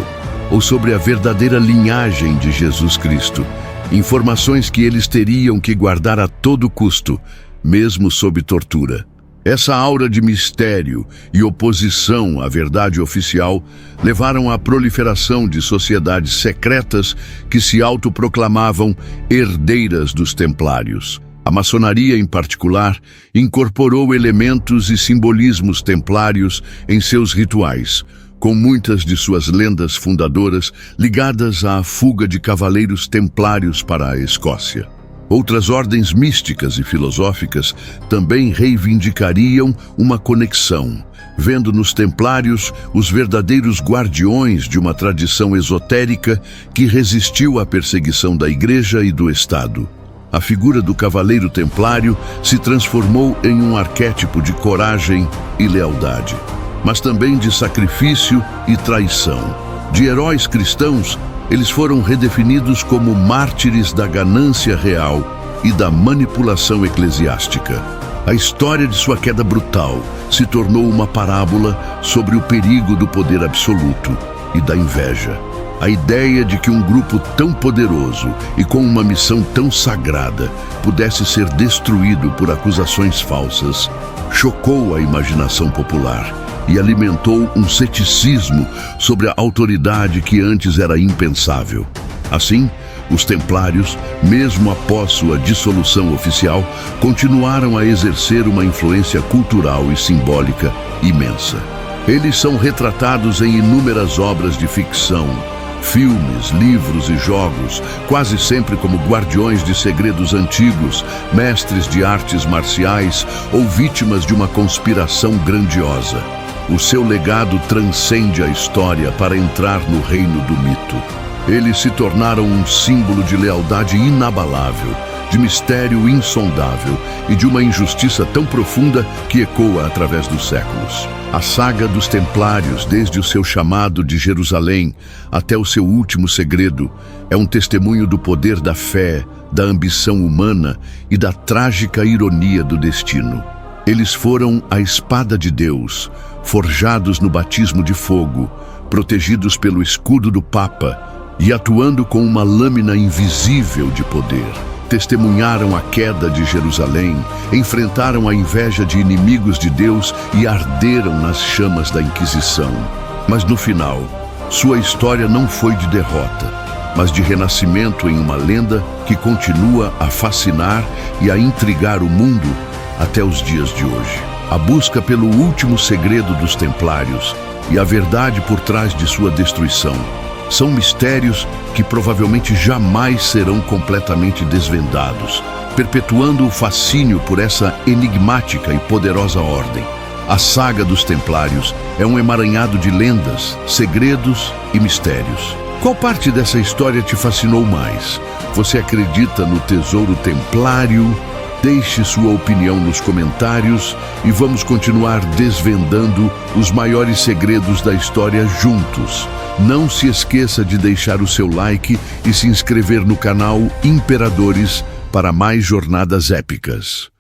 ou sobre a verdadeira linhagem de Jesus Cristo, informações que eles teriam que guardar a todo custo, mesmo sob tortura. Essa aura de mistério e oposição à verdade oficial levaram à proliferação de sociedades secretas que se autoproclamavam herdeiras dos templários. A maçonaria, em particular, incorporou elementos e simbolismos templários em seus rituais, com muitas de suas lendas fundadoras ligadas à fuga de cavaleiros templários para a Escócia. Outras ordens místicas e filosóficas também reivindicariam uma conexão, vendo nos templários os verdadeiros guardiões de uma tradição esotérica que resistiu à perseguição da Igreja e do Estado. A figura do cavaleiro templário se transformou em um arquétipo de coragem e lealdade, mas também de sacrifício e traição. De heróis cristãos, eles foram redefinidos como mártires da ganância real e da manipulação eclesiástica. A história de sua queda brutal se tornou uma parábola sobre o perigo do poder absoluto e da inveja. A ideia de que um grupo tão poderoso e com uma missão tão sagrada pudesse ser destruído por acusações falsas chocou a imaginação popular e alimentou um ceticismo sobre a autoridade que antes era impensável. Assim, os templários, mesmo após sua dissolução oficial, continuaram a exercer uma influência cultural e simbólica imensa. Eles são retratados em inúmeras obras de ficção, filmes, livros e jogos, quase sempre como guardiões de segredos antigos, mestres de artes marciais ou vítimas de uma conspiração grandiosa. O seu legado transcende a história para entrar no reino do mito. Eles se tornaram um símbolo de lealdade inabalável, de mistério insondável e de uma injustiça tão profunda que ecoa através dos séculos. A saga dos Templários, desde o seu chamado de Jerusalém até o seu último segredo, é um testemunho do poder da fé, da ambição humana e da trágica ironia do destino. Eles foram a espada de Deus, forjados no batismo de fogo, protegidos pelo escudo do Papa e atuando com uma lâmina invisível de poder. Testemunharam a queda de Jerusalém, enfrentaram a inveja de inimigos de Deus e arderam nas chamas da Inquisição. Mas no final, sua história não foi de derrota, mas de renascimento em uma lenda que continua a fascinar e a intrigar o mundo até os dias de hoje. A busca pelo último segredo dos Templários e a verdade por trás de sua destruição são mistérios que provavelmente jamais serão completamente desvendados, perpetuando o fascínio por essa enigmática e poderosa ordem. A saga dos Templários é um emaranhado de lendas, segredos e mistérios. Qual parte dessa história te fascinou mais? Você acredita no tesouro templário? Deixe sua opinião nos comentários e vamos continuar desvendando os maiores segredos da história juntos. Não se esqueça de deixar o seu like e se inscrever no canal Imperadores para mais jornadas épicas.